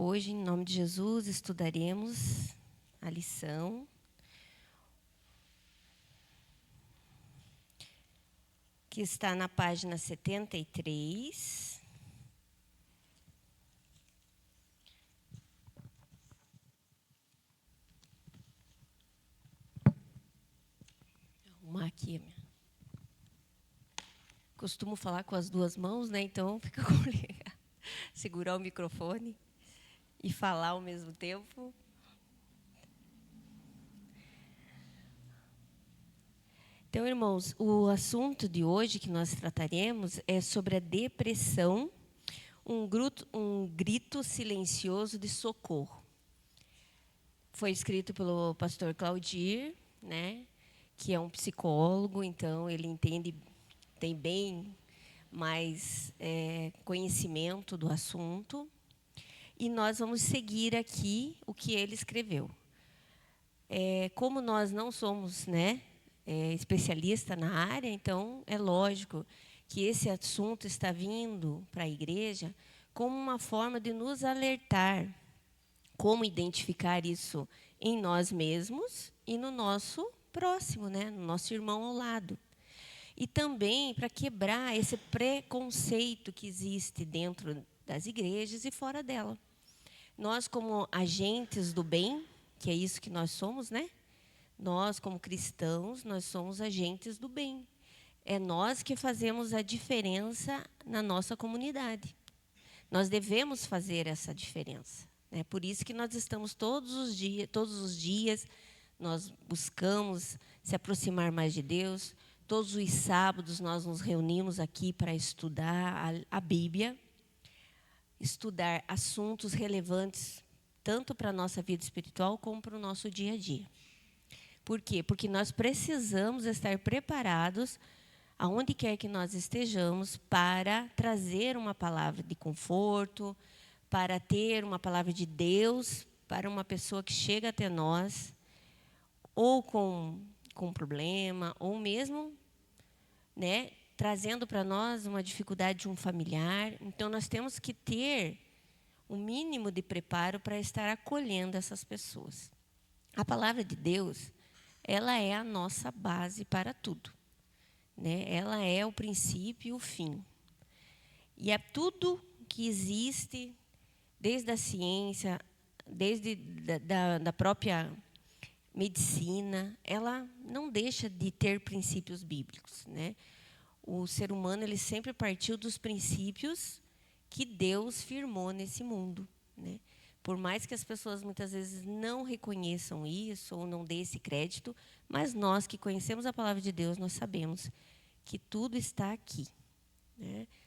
hoje, em nome de Jesus, estudaremos a lição que está na página 73. Vou arrumar aqui. Costumo falar com as duas mãos, né? Então fica complicado segurar o microfone e falar ao mesmo tempo. Então, irmãos, o assunto de hoje que nós trataremos é sobre a depressão, um grito silencioso de socorro. Foi escrito pelo pastor Claudir, né, que é um psicólogo, então ele tem bem mais conhecimento do assunto. E nós vamos seguir aqui o que ele escreveu. Como nós não somos, especialista na área, então é lógico que esse assunto está vindo para a igreja como uma forma de nos alertar como identificar isso em nós mesmos e no nosso próximo, no nosso irmão ao lado. E também para quebrar esse preconceito que existe dentro das igrejas e fora dela. Nós, como agentes do bem, que é isso que nós somos, Nós, como cristãos, nós somos agentes do bem. É nós que fazemos a diferença na nossa comunidade. Nós devemos fazer essa diferença. Por isso que nós estamos todos os dias, nós buscamos se aproximar mais de Deus. Todos os sábados nós nos reunimos aqui para estudar a Bíblia, estudar assuntos relevantes tanto para a nossa vida espiritual como para o nosso dia a dia. Por quê? Porque nós precisamos estar preparados, aonde quer que nós estejamos, para trazer uma palavra de conforto, para ter uma palavra de Deus para uma pessoa que chega até nós, ou com um problema, ou mesmo trazendo para nós uma dificuldade de um familiar. Então, nós temos que ter um mínimo de preparo para estar acolhendo essas pessoas. A palavra de Deus, ela é a nossa base para tudo. Ela é o princípio e o fim. E é tudo que existe, desde a ciência, desde da própria medicina, ela não deixa de ter princípios bíblicos. O ser humano ele sempre partiu dos princípios que Deus firmou nesse mundo. Por mais que as pessoas muitas vezes não reconheçam isso ou não dêem esse crédito, mas nós que conhecemos a palavra de Deus, nós sabemos que tudo está aqui.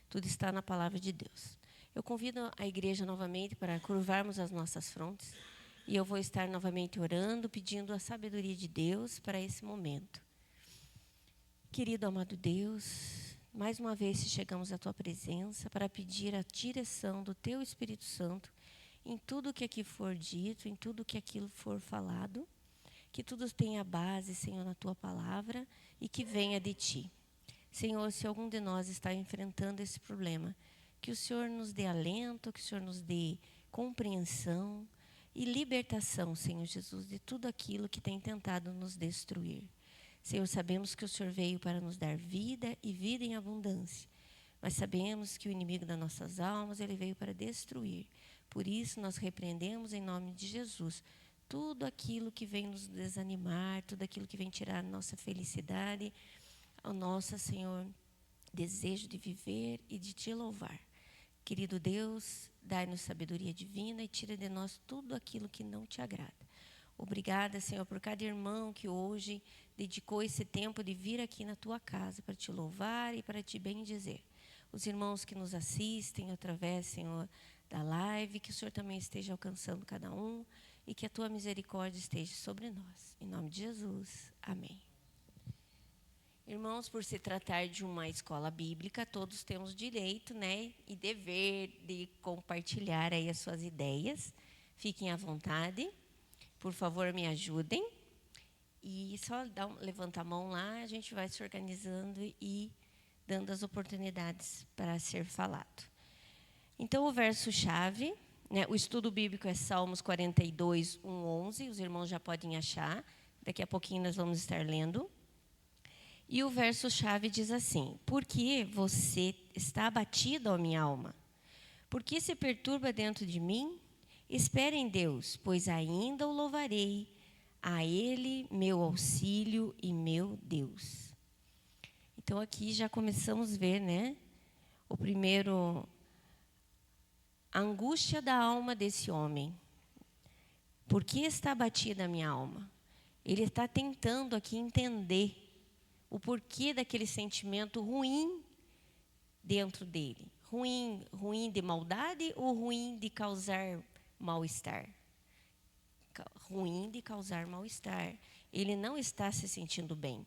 Tudo está na palavra de Deus. Eu convido a igreja novamente para curvarmos as nossas frontes e eu vou estar novamente orando, pedindo a sabedoria de Deus para esse momento. Querido amado Deus, mais uma vez chegamos à Tua presença para pedir a direção do Teu Espírito Santo em tudo que aqui for dito, em tudo que aquilo for falado, que tudo tenha base, Senhor, na Tua palavra e que venha de Ti. Senhor, se algum de nós está enfrentando esse problema, que o Senhor nos dê alento, que o Senhor nos dê compreensão e libertação, Senhor Jesus, de tudo aquilo que tem tentado nos destruir. Senhor, sabemos que o Senhor veio para nos dar vida e vida em abundância, mas sabemos que o inimigo das nossas almas, ele veio para destruir. Por isso, nós repreendemos em nome de Jesus tudo aquilo que vem nos desanimar, tudo aquilo que vem tirar a nossa felicidade, o nosso, Senhor, desejo de viver e de Te louvar. Querido Deus, dai-nos sabedoria divina e tira de nós tudo aquilo que não Te agrada. Obrigada, Senhor, por cada irmão que hoje dedicou esse tempo de vir aqui na Tua casa para Te louvar e para Te bendizer. Os irmãos que nos assistem através, Senhor, da live, que o Senhor também esteja alcançando cada um e que a Tua misericórdia esteja sobre nós. Em nome de Jesus, amém. Irmãos, por se tratar de uma escola bíblica, todos temos direito, e dever de compartilhar aí as suas ideias. Fiquem à vontade. Por favor, me ajudem. E só levanta a mão lá, a gente vai se organizando e dando as oportunidades para ser falado. Então, o verso-chave, né? O estudo bíblico é Salmos 42, 1, 11. Os irmãos já podem achar. Daqui a pouquinho nós vamos estar lendo. E o verso-chave diz assim: por que você está abatido, ó minha alma? Por que se perturba dentro de mim? Espere em Deus, pois ainda o louvarei, a Ele meu auxílio e meu Deus. Então aqui já começamos a ver, né? O primeiro, a angústia da alma desse homem. Por que está abatida a minha alma? Ele está tentando aqui entender o porquê daquele sentimento ruim dentro dele. Ruim de maldade ou ruim de causar mal-estar? Ruim de causar mal-estar. Ele não está se sentindo bem.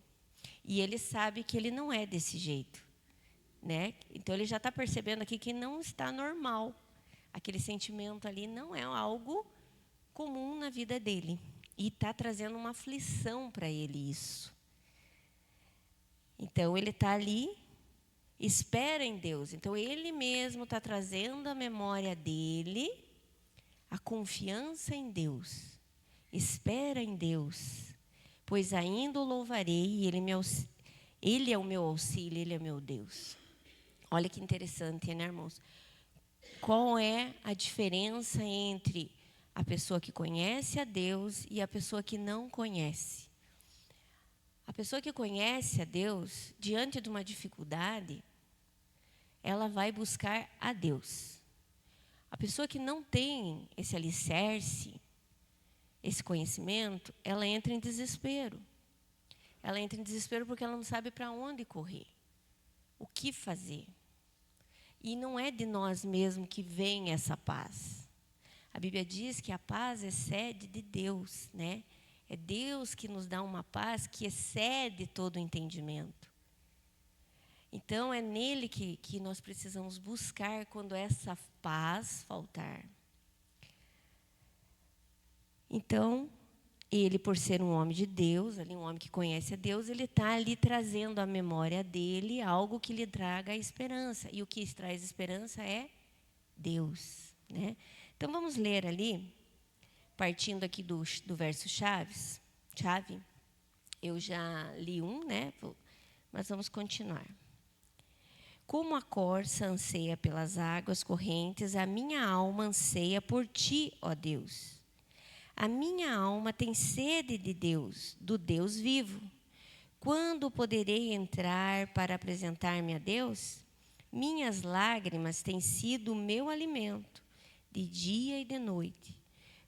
E ele sabe que ele não é desse jeito, né? Então ele já está percebendo aqui que não está normal. Aquele sentimento ali não é algo comum na vida dele. E está trazendo uma aflição para ele isso. Então ele está ali, espera em Deus. Então ele mesmo está trazendo à memória dele a confiança em Deus. Espera em Deus, pois ainda o louvarei, ele é o meu auxílio, Ele é meu Deus. Olha que interessante, né, irmãos? Qual é a diferença entre a pessoa que conhece a Deus e a pessoa que não conhece? A pessoa que conhece a Deus, diante de uma dificuldade, ela vai buscar a Deus. A pessoa que não tem esse alicerce, esse conhecimento, ela entra em desespero. Ela entra em desespero porque ela não sabe para onde correr, o que fazer. E não é de nós mesmos que vem essa paz. A Bíblia diz que a paz excede de Deus, né? É Deus que nos dá uma paz que excede todo o entendimento. Então, é nele que nós precisamos buscar quando essa paz faltar. Então, ele, por ser um homem de Deus, ali, um homem que conhece a Deus, ele está ali trazendo à memória dele algo que lhe traga a esperança. E o que traz esperança é Deus, né? Então, vamos ler ali, partindo aqui do verso chave. Eu já li né? Mas vamos continuar. Como a corça anseia pelas águas correntes, a minha alma anseia por ti, ó Deus. A minha alma tem sede de Deus, do Deus vivo. Quando poderei entrar para apresentar-me a Deus? Minhas lágrimas têm sido o meu alimento, de dia e de noite,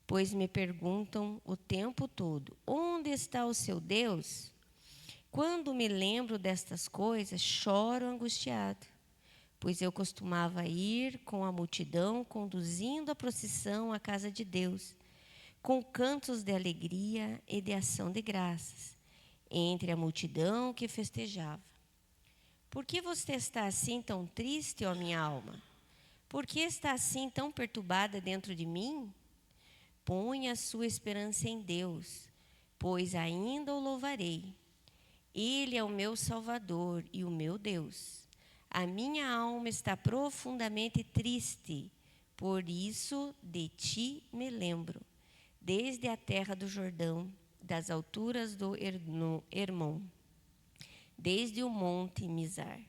pois me perguntam o tempo todo: onde está o seu Deus? Quando me lembro destas coisas, choro angustiado, pois eu costumava ir com a multidão, conduzindo a procissão à casa de Deus, com cantos de alegria e de ação de graças, entre a multidão que festejava. Por que você está assim tão triste, ó minha alma? Por que está assim tão perturbada dentro de mim? Ponha a sua esperança em Deus, pois ainda o louvarei. Ele é o meu Salvador e o meu Deus. A minha alma está profundamente triste, por isso de ti me lembro. Desde a terra do Jordão, das alturas do Hermon, desde o monte Mizar.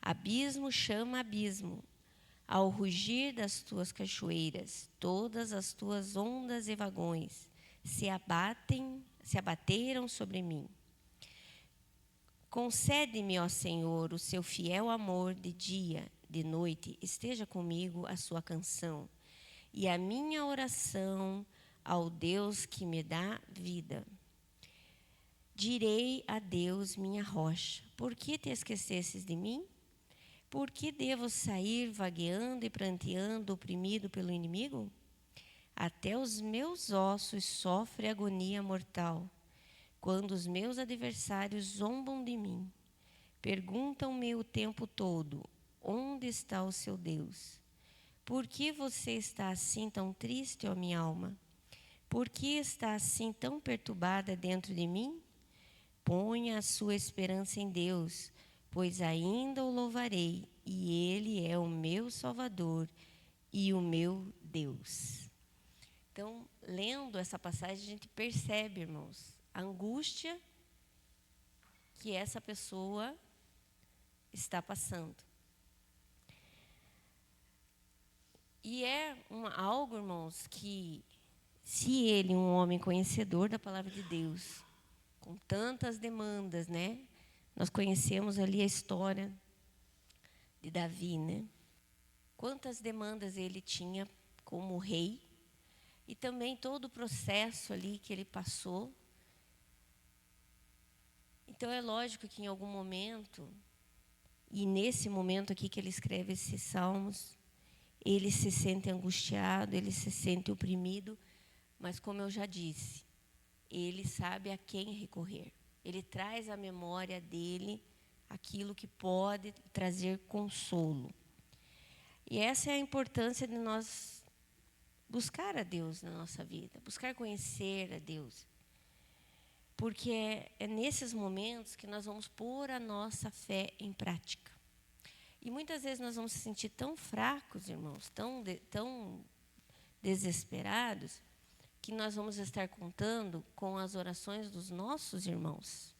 Abismo chama abismo, ao rugir das tuas cachoeiras, todas as tuas ondas e vagões se abateram sobre mim. Concede-me, ó Senhor, o seu fiel amor de dia, de noite, esteja comigo a sua canção e a minha oração ao Deus que me dá vida. Direi a Deus, minha rocha: por que te esquecesses de mim? Por que devo sair vagueando e pranteando, oprimido pelo inimigo? Até os meus ossos sofrem agonia mortal, quando os meus adversários zombam de mim. Perguntam-me o tempo todo: onde está o seu Deus? Por que você está assim tão triste, ó minha alma? Por que está assim tão perturbada dentro de mim? Ponha a sua esperança em Deus, pois ainda o louvarei, e Ele é o meu Salvador e o meu Deus. Então, lendo essa passagem, a gente percebe, irmãos, a angústia que essa pessoa está passando. E é algo, irmãos, que se ele, um homem conhecedor da palavra de Deus, com tantas demandas, né? Nós conhecemos ali a história de Davi, né? Quantas demandas ele tinha como rei e também todo o processo ali que ele passou. Então é lógico que em algum momento, e nesse momento aqui que ele escreve esses salmos, ele se sente angustiado, ele se sente oprimido, mas como eu já disse, ele sabe a quem recorrer. Ele traz à memória dele aquilo que pode trazer consolo. E essa é a importância de nós buscar a Deus na nossa vida, buscar conhecer a Deus. Porque é nesses momentos que nós vamos pôr a nossa fé em prática. E muitas vezes nós vamos se sentir tão fracos, irmãos, tão desesperados, que nós vamos estar contando com as orações dos nossos irmãos.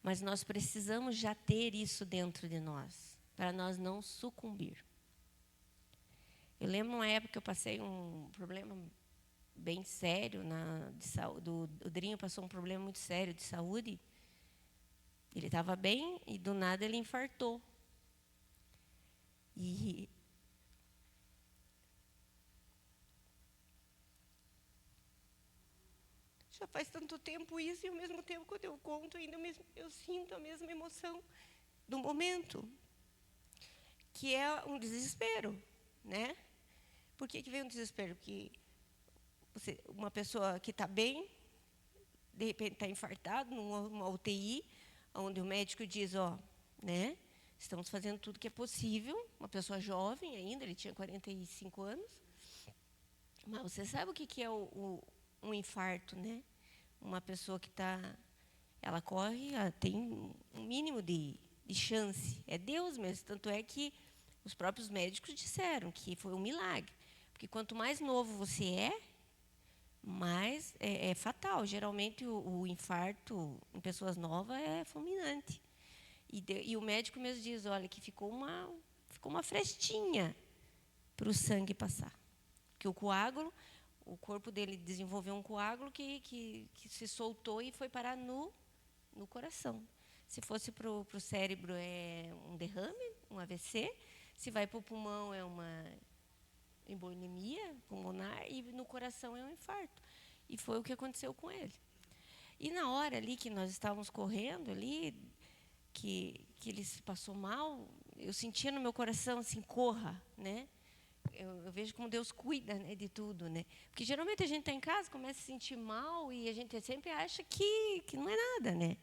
Mas nós precisamos já ter isso dentro de nós, para nós não sucumbir. Eu lembro uma época que eu passei um problema bem sério de saúde. O Drinho passou um problema muito sério de saúde. Ele estava bem e do nada ele infartou. E já faz tanto tempo isso, e ao mesmo tempo, quando eu conto, ainda eu sinto a mesma emoção do momento, que é um desespero, né? Por que vem um desespero? Porque uma pessoa que está bem, de repente está infartada numa UTI, onde o médico diz, né? Estamos fazendo tudo que é possível. Uma pessoa jovem ainda, ele tinha 45 anos. Mas você sabe o que é um infarto, né? Uma pessoa que ela corre, ela tem um mínimo de chance. É Deus mesmo. Tanto é que os próprios médicos disseram que foi um milagre. Porque quanto mais novo você mais é fatal. Geralmente o infarto em pessoas novas é fulminante. E o médico mesmo diz, olha, que ficou uma frestinha para o sangue passar. Porque o corpo dele desenvolveu um coágulo que se soltou e foi parar no coração. Se fosse para o cérebro é um derrame, um AVC. Se vai para o pulmão é uma embolimia pulmonar e no coração é um infarto. E foi o que aconteceu com ele. E na hora ali que nós estávamos correndo ali, que ele se passou mal, eu sentia no meu coração assim, corra, né? Eu vejo como Deus cuida, né, de tudo, né? Porque geralmente a gente está em casa, começa a se sentir mal e a gente sempre acha que não é nada, né?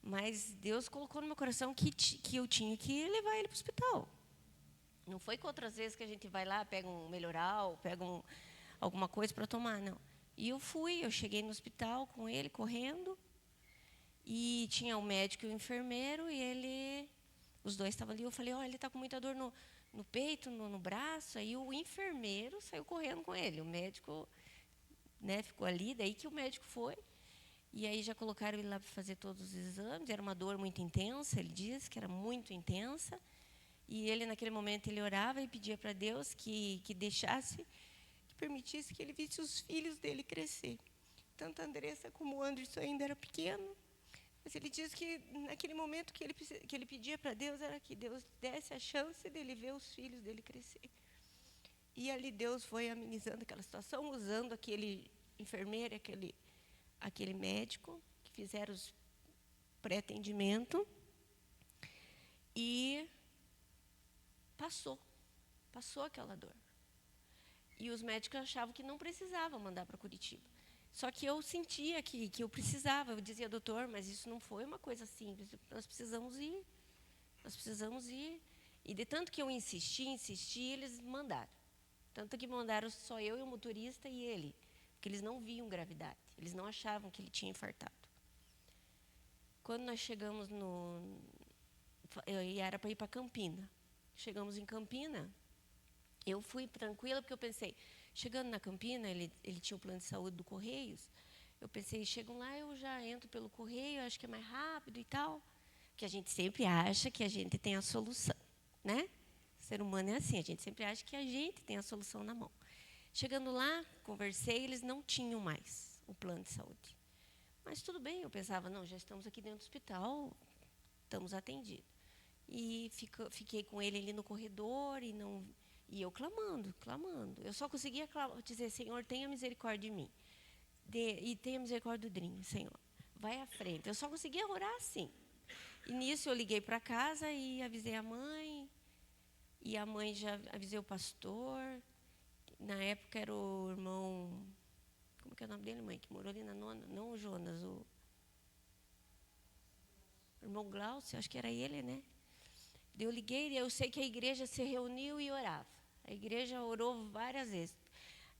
Mas Deus colocou no meu coração que eu tinha que levar ele para o hospital. Não foi que outras vezes que a gente vai lá, pega um melhoral, pega alguma coisa para tomar, não. E eu cheguei no hospital com ele, correndo, e tinha o médico e o enfermeiro, e os dois estavam ali. Eu falei, ele está com muita dor no peito, no braço. Aí o enfermeiro saiu correndo com ele. O médico, né, ficou ali, daí que o médico foi. E aí já colocaram ele lá para fazer todos os exames. Era uma dor muito intensa, ele disse que era muito intensa. E ele, naquele momento, ele orava e pedia para Deus que deixasse, que permitisse que ele visse os filhos dele crescer. Tanto a Andressa como o Anderson ainda era pequeno. Mas ele diz que, naquele momento que ele pedia para Deus, era que Deus desse a chance dele ver os filhos dele crescer. E ali Deus foi amenizando aquela situação, usando aquele enfermeiro, aquele médico, que fizeram os pré-atendimento. E passou aquela dor. E os médicos achavam que não precisava mandar para Curitiba. Só que eu sentia que eu precisava. Eu dizia, doutor, mas isso não foi uma coisa simples. Nós precisamos ir. E de tanto que eu insisti, eles mandaram. Tanto que mandaram só eu e o motorista e ele. Porque eles não viam gravidade. Eles não achavam que ele tinha infartado. Quando nós chegamos era para ir para Campina. Chegamos em Campina, Eu fui tranquila porque eu pensei, chegando na Campina, ele tinha o plano de saúde do Correios, eu pensei, chegam lá, eu já entro pelo correio, acho que é mais rápido e tal. Porque a gente sempre acha que a gente tem a solução, né? O ser humano é assim, a gente sempre acha que a gente tem a solução na mão. Chegando lá, conversei, eles não tinham mais o plano de saúde. Mas tudo bem, eu pensava, não, já estamos aqui dentro do hospital, estamos atendidos. E fiquei com ele ali no corredor e eu clamando, clamando. Eu só conseguia dizer, Senhor, tenha misericórdia de mim. E tenha misericórdia do Drinho, Senhor. Vai à frente. Eu só conseguia orar assim. E nisso eu liguei para casa e avisei a mãe. E a mãe já avisei o pastor. Na época era o irmão... Como que é o nome dele, mãe? Que morou ali na nona. Não o Jonas, o irmão Glaucio, acho que era ele, né? Eu liguei e eu sei que a igreja se reuniu e orava. A igreja orou várias vezes.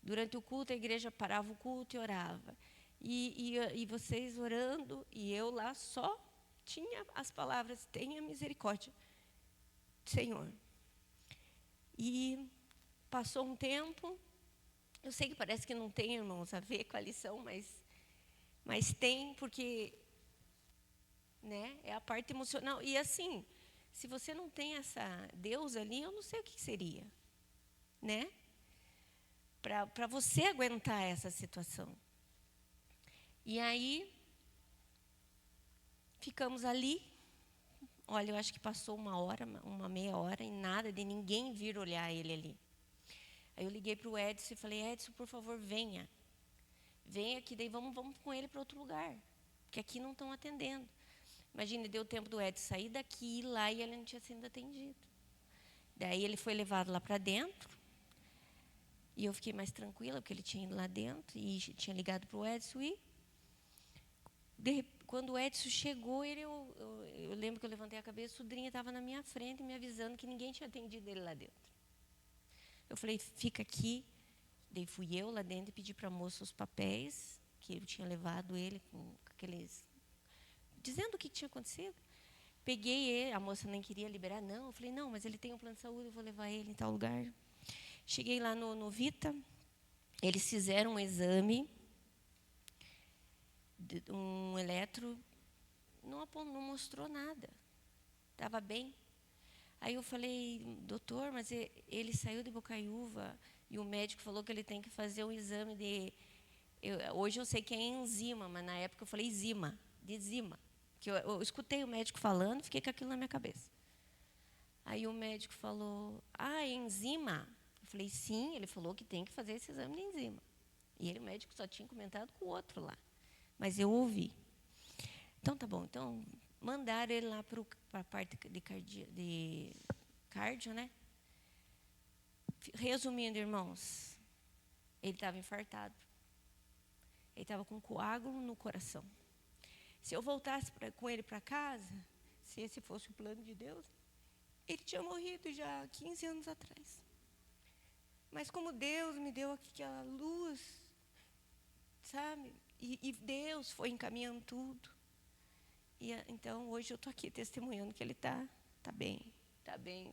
Durante o culto, a igreja parava o culto e orava. E vocês orando, e eu lá só tinha as palavras, tenha misericórdia, Senhor. E passou um tempo, eu sei que parece que não tem, irmãos, a ver com a lição, mas tem, porque, né, é a parte emocional. E assim, se você não tem essa Deus ali, eu não sei o que seria, né? Para você aguentar essa situação. E aí, ficamos ali. Olha, eu acho que passou uma meia hora, e nada de ninguém vir olhar ele ali. Aí eu liguei para o Edson e falei, Edson, por favor, venha. Venha aqui, daí vamos com ele para outro lugar. Porque aqui não estão atendendo. Imagina, deu tempo do Edson sair daqui, ir lá, e ele não tinha sido atendido. Daí ele foi levado lá para dentro. E eu fiquei mais tranquila, porque ele tinha ido lá dentro e tinha ligado para o Edson. E quando o Edson chegou, eu lembro que eu levantei a cabeça, o Drinha estava na minha frente, me avisando que ninguém tinha atendido ele lá dentro. Eu falei, fica aqui. Daí fui eu lá dentro e pedi para a moça os papéis, que eu tinha levado ele com aqueles... dizendo o que tinha acontecido. Peguei ele, a moça nem queria liberar, não. Eu falei, não, mas ele tem um plano de saúde, eu vou levar ele em tal lugar. Cheguei lá no Vita, eles fizeram um exame, um eletro, não mostrou nada, estava bem. Aí eu falei, doutor, mas ele saiu de Bocaiúva e o médico falou que ele tem que fazer um exame de... hoje eu sei que é enzima, mas na época eu falei de zima. Que eu escutei o médico falando, fiquei com aquilo na minha cabeça. Aí o médico falou, enzima? Eu falei, sim, ele falou que tem que fazer esse exame de enzima. E o médico só tinha comentado com o outro lá. Mas eu ouvi. Então, tá bom. Então, mandaram ele lá para a parte de cardio, né? Resumindo, irmãos, ele estava infartado. Ele estava com coágulo no coração. Se eu voltasse com ele para casa, se esse fosse o plano de Deus, ele tinha morrido já 15 anos atrás. Mas como Deus me deu aquela luz, sabe? E Deus foi encaminhando tudo. Então, hoje eu estou aqui testemunhando que ele está bem,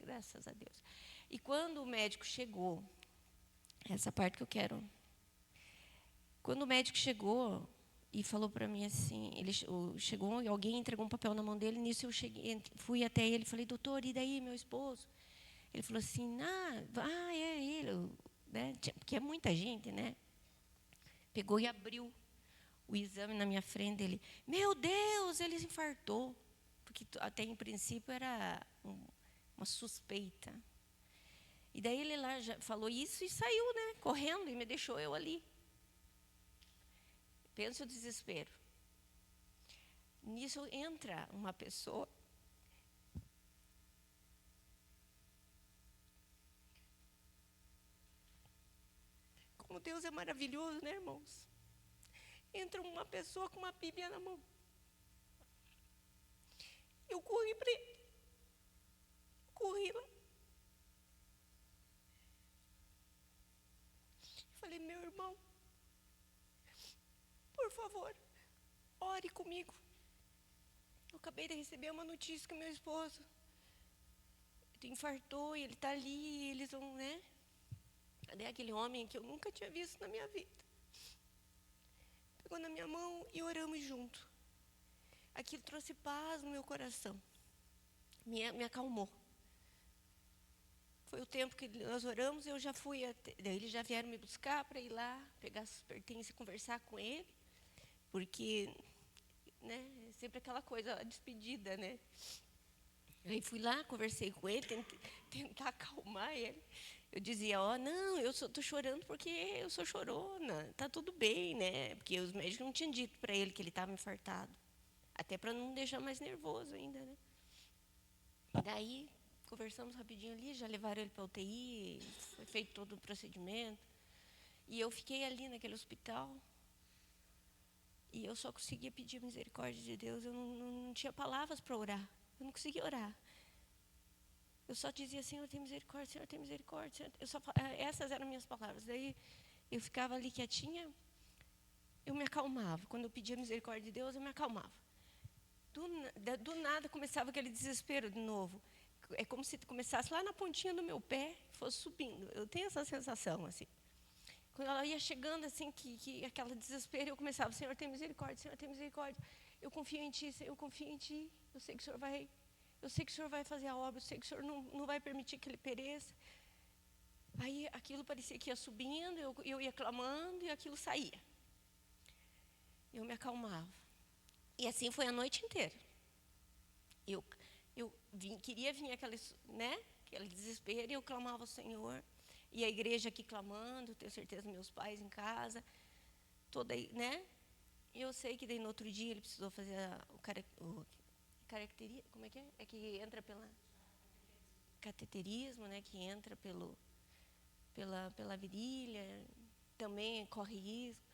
graças a Deus. E quando o médico chegou, essa parte que eu quero... Quando o médico chegou e falou para mim assim, chegou e alguém entregou um papel na mão dele, nisso eu fui até ele e falei, doutor, e daí, meu esposo? Ele falou assim, é ele, né? Porque é muita gente, né? Pegou e abriu o exame na minha frente, ele, meu Deus, ele infartou. Porque até em princípio era uma suspeita. E daí ele lá já falou isso e saiu, né? Correndo, e me deixou eu ali. Pensa o desespero. Nisso entra uma pessoa. Como Deus é maravilhoso, né, irmãos? Entra uma pessoa com uma Bíblia na mão. Eu corri para ele. Corri lá. Falei, meu irmão, por favor, ore comigo. Eu acabei de receber uma notícia que meu esposo infartou e ele está ali, e eles vão, né? Daí aquele homem que eu nunca tinha visto na minha vida pegou na minha mão e oramos junto. Aquilo trouxe paz no meu coração, me acalmou. Foi o tempo que nós oramos, eu já fui daí eles já vieram me buscar para ir lá, pegar os pertences e conversar com ele, porque, né, é sempre aquela coisa, a despedida, né? Aí fui lá, conversei com ele, tentar acalmar ele. Eu dizia, não, eu estou chorando porque eu sou chorona, tá tudo bem, né? Porque os médicos não tinham dito para ele que ele estava infartado, até para não deixar mais nervoso ainda, né? Daí conversamos rapidinho ali, já levaram ele para a UTI, foi feito todo o procedimento. E eu fiquei ali naquele hospital. E eu só conseguia pedir a misericórdia de Deus. Eu não tinha palavras para orar. Eu não conseguia orar. Eu só dizia, Senhor, tem misericórdia, Senhor, tem misericórdia. Senhor. Essas eram minhas palavras. Daí eu ficava ali quietinha, eu me acalmava. Quando eu pedia misericórdia de Deus, eu me acalmava. Do nada começava aquele desespero de novo. É como se começasse lá na pontinha do meu pé, fosse subindo. Eu tenho essa sensação, assim. Quando ela ia chegando, assim, que aquela desespero, eu começava, Senhor, tem misericórdia, Senhor, tem misericórdia. Eu confio em Ti, Senhor, eu confio em Ti. Eu sei que o Senhor vai fazer a obra, eu sei que o Senhor não vai permitir que ele pereça. Aí aquilo parecia que ia subindo, eu ia clamando e aquilo saía. Eu me acalmava. E assim foi a noite inteira. Eu queria vir aquele desespero, e eu clamava ao Senhor. E a igreja aqui clamando, tenho certeza, meus pais em casa, toda, né? E eu sei que daí no outro dia ele precisou fazer como é que é? É que entra pela cateterismo, né? Que entra pela virilha, também corre risco.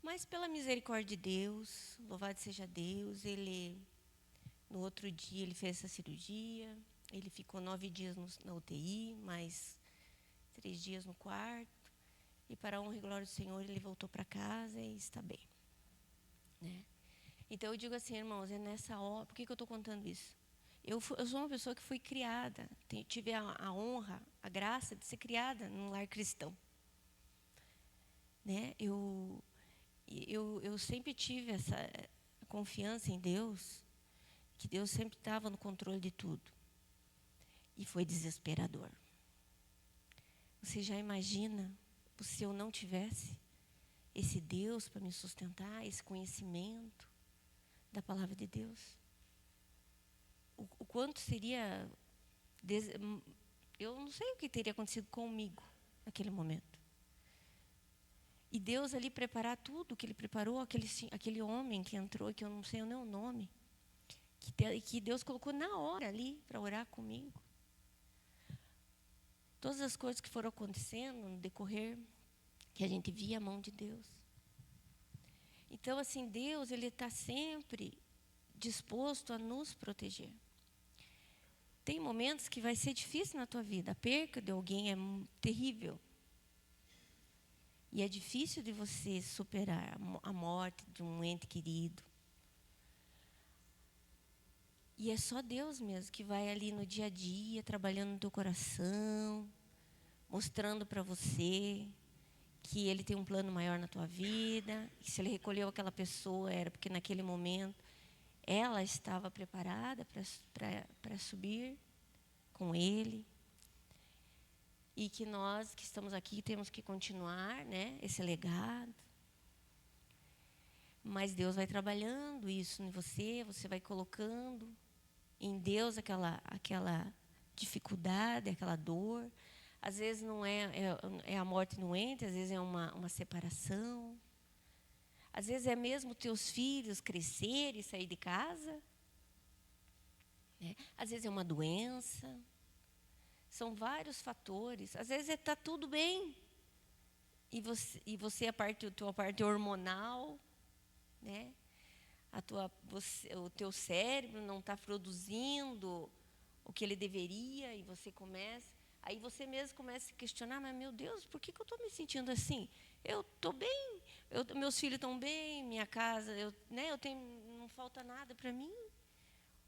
Mas pela misericórdia de Deus, louvado seja Deus, no outro dia ele fez essa cirurgia, ele ficou 9 dias na UTI, mais 3 dias no quarto, e para a honra e glória do Senhor, ele voltou para casa e está bem. Né? Então eu digo assim, irmãos, é nessa hora, por que eu estou contando isso? Eu sou uma pessoa que fui criada, tive a honra, a graça de ser criada num lar cristão. Né? Eu sempre tive essa confiança em Deus, que Deus sempre estava no controle de tudo. E foi desesperador. Você já imagina se eu não tivesse esse Deus para me sustentar, esse conhecimento da palavra de Deus? O quanto seria... Eu não sei o que teria acontecido comigo naquele momento. E Deus ali preparar tudo que Ele preparou, aquele homem que entrou, que eu não sei nem o nome, que Deus colocou na hora ali para orar comigo. Todas as coisas que foram acontecendo no decorrer, que a gente via a mão de Deus. Então, assim, Deus, Ele está sempre disposto a nos proteger. Tem momentos que vai ser difícil na tua vida. A perca de alguém é terrível. E é difícil de você superar a morte de um ente querido. E é só Deus mesmo que vai ali no dia a dia, trabalhando no teu coração, mostrando para você que Ele tem um plano maior na tua vida, que se Ele recolheu aquela pessoa era porque naquele momento ela estava preparada para subir com Ele. E que nós que estamos aqui temos que continuar, né, esse legado. Mas Deus vai trabalhando isso em você, você vai colocando em Deus aquela dificuldade, aquela dor. Às vezes não é a morte no ente, às vezes é uma separação. Às vezes é mesmo teus filhos crescerem e sair de casa. Né? Às vezes é uma doença. São vários fatores. Às vezes está tudo bem. E você a tua parte hormonal, né? O teu cérebro não está produzindo o que ele deveria e você começa... Aí você mesmo começa a se questionar, mas meu Deus, por que eu estou me sentindo assim? Eu estou bem, meus filhos estão bem, minha casa, não falta nada para mim.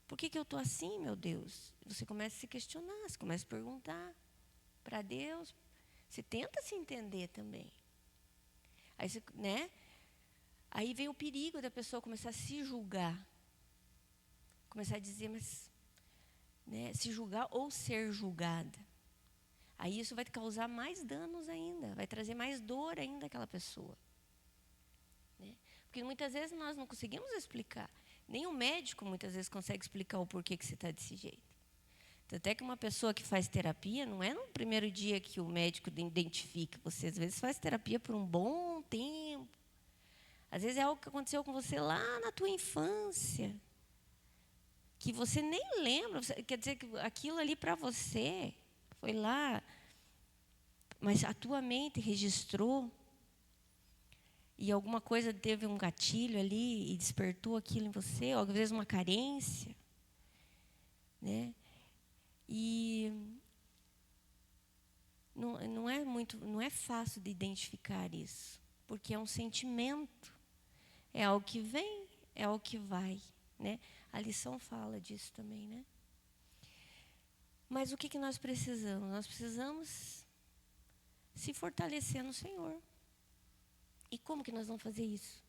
Por que eu estou assim, meu Deus? Você começa a se questionar, você começa a perguntar para Deus Você tenta se entender também. Aí, né? Aí vem o perigo da pessoa começar a se julgar. Começar a dizer, mas... Né, se julgar ou ser julgada. Aí isso vai causar mais danos ainda. Vai trazer mais dor ainda àquela pessoa. Né? Porque muitas vezes nós não conseguimos explicar. Nem o médico muitas vezes consegue explicar o porquê que você está desse jeito. Até que uma pessoa que faz terapia, não é no primeiro dia que o médico identifica você. Às vezes faz terapia por um bom tempo. Às vezes é algo que aconteceu com você lá na tua infância, que você nem lembra. Quer dizer que aquilo ali para você foi lá, mas a tua mente registrou e alguma coisa teve um gatilho ali e despertou aquilo em você, ou às vezes uma carência, né? E não é fácil de identificar isso, porque é um sentimento. É algo que vem, é algo que vai, né? A lição fala disso também, né? Mas o que nós precisamos? Nós precisamos se fortalecer no Senhor. E como que nós vamos fazer isso?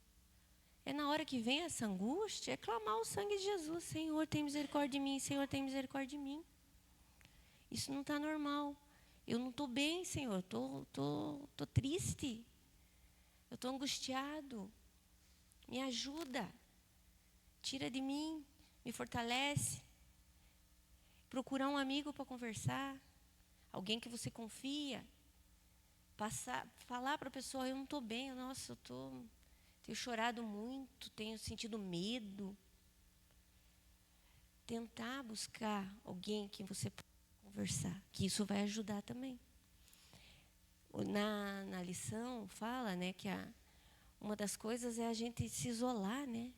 É na hora que vem essa angústia, é clamar o sangue de Jesus. Senhor, tem misericórdia de mim. Senhor, tem misericórdia de mim. Isso não está normal. Eu não estou bem, Senhor. Estou triste. Eu estou angustiado. Me ajuda, tira de mim, me fortalece. Procurar um amigo para conversar, alguém que você confia. Falar para a pessoa, eu não estou bem, nossa, tenho chorado muito, tenho sentido medo. Tentar buscar alguém que você possa conversar, que isso vai ajudar também. Na lição fala, né, que uma das coisas é a gente se isolar, né?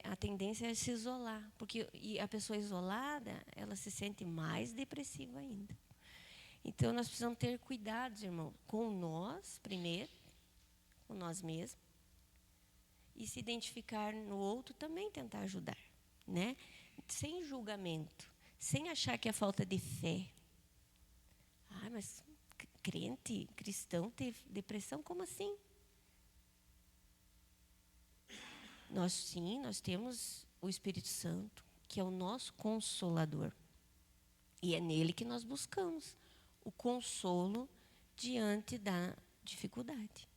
A tendência é se isolar, porque a pessoa isolada, ela se sente mais depressiva ainda. Então, nós precisamos ter cuidados, irmão, com nós, primeiro, com nós mesmos, e se identificar no outro também tentar ajudar, né? Sem julgamento, sem achar que é falta de fé. Ah, mas crente, cristão, ter depressão, como assim? Nós temos o Espírito Santo, que é o nosso consolador. E é nele que nós buscamos o consolo diante da dificuldade.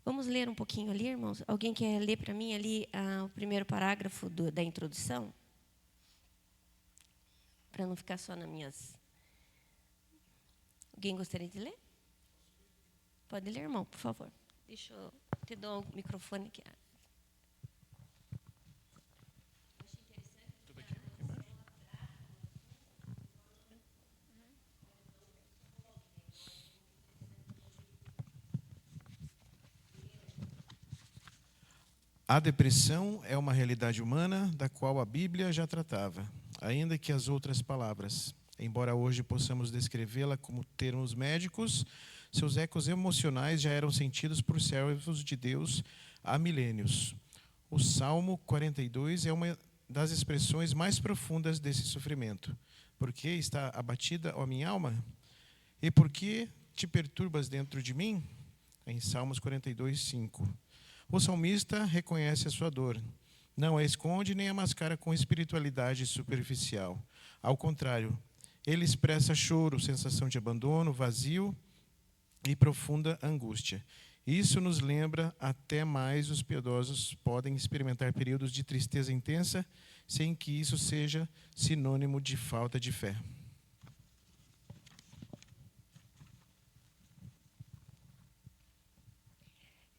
Vamos ler um pouquinho ali, irmãos? Alguém quer ler para mim ali o primeiro parágrafo da introdução? Para não ficar só nas minhas... Alguém gostaria de ler? Pode ler, irmão, por favor. Deixa eu te dar o microfone aqui. A depressão é uma realidade humana da qual a Bíblia já tratava, ainda que as outras palavras, embora hoje possamos descrevê-la como termos médicos, seus ecos emocionais já eram sentidos por servos de Deus há milênios. O Salmo 42 é uma das expressões mais profundas desse sofrimento. Por que está abatida a minha alma? E por que te perturbas dentro de mim? Em Salmos 42, 5. O salmista reconhece a sua dor. Não a esconde nem a mascara com espiritualidade superficial. Ao contrário, ele expressa choro, sensação de abandono, vazio e profunda angústia. Isso nos lembra até mais os piedosos podem experimentar períodos de tristeza intensa, sem que isso seja sinônimo de falta de fé.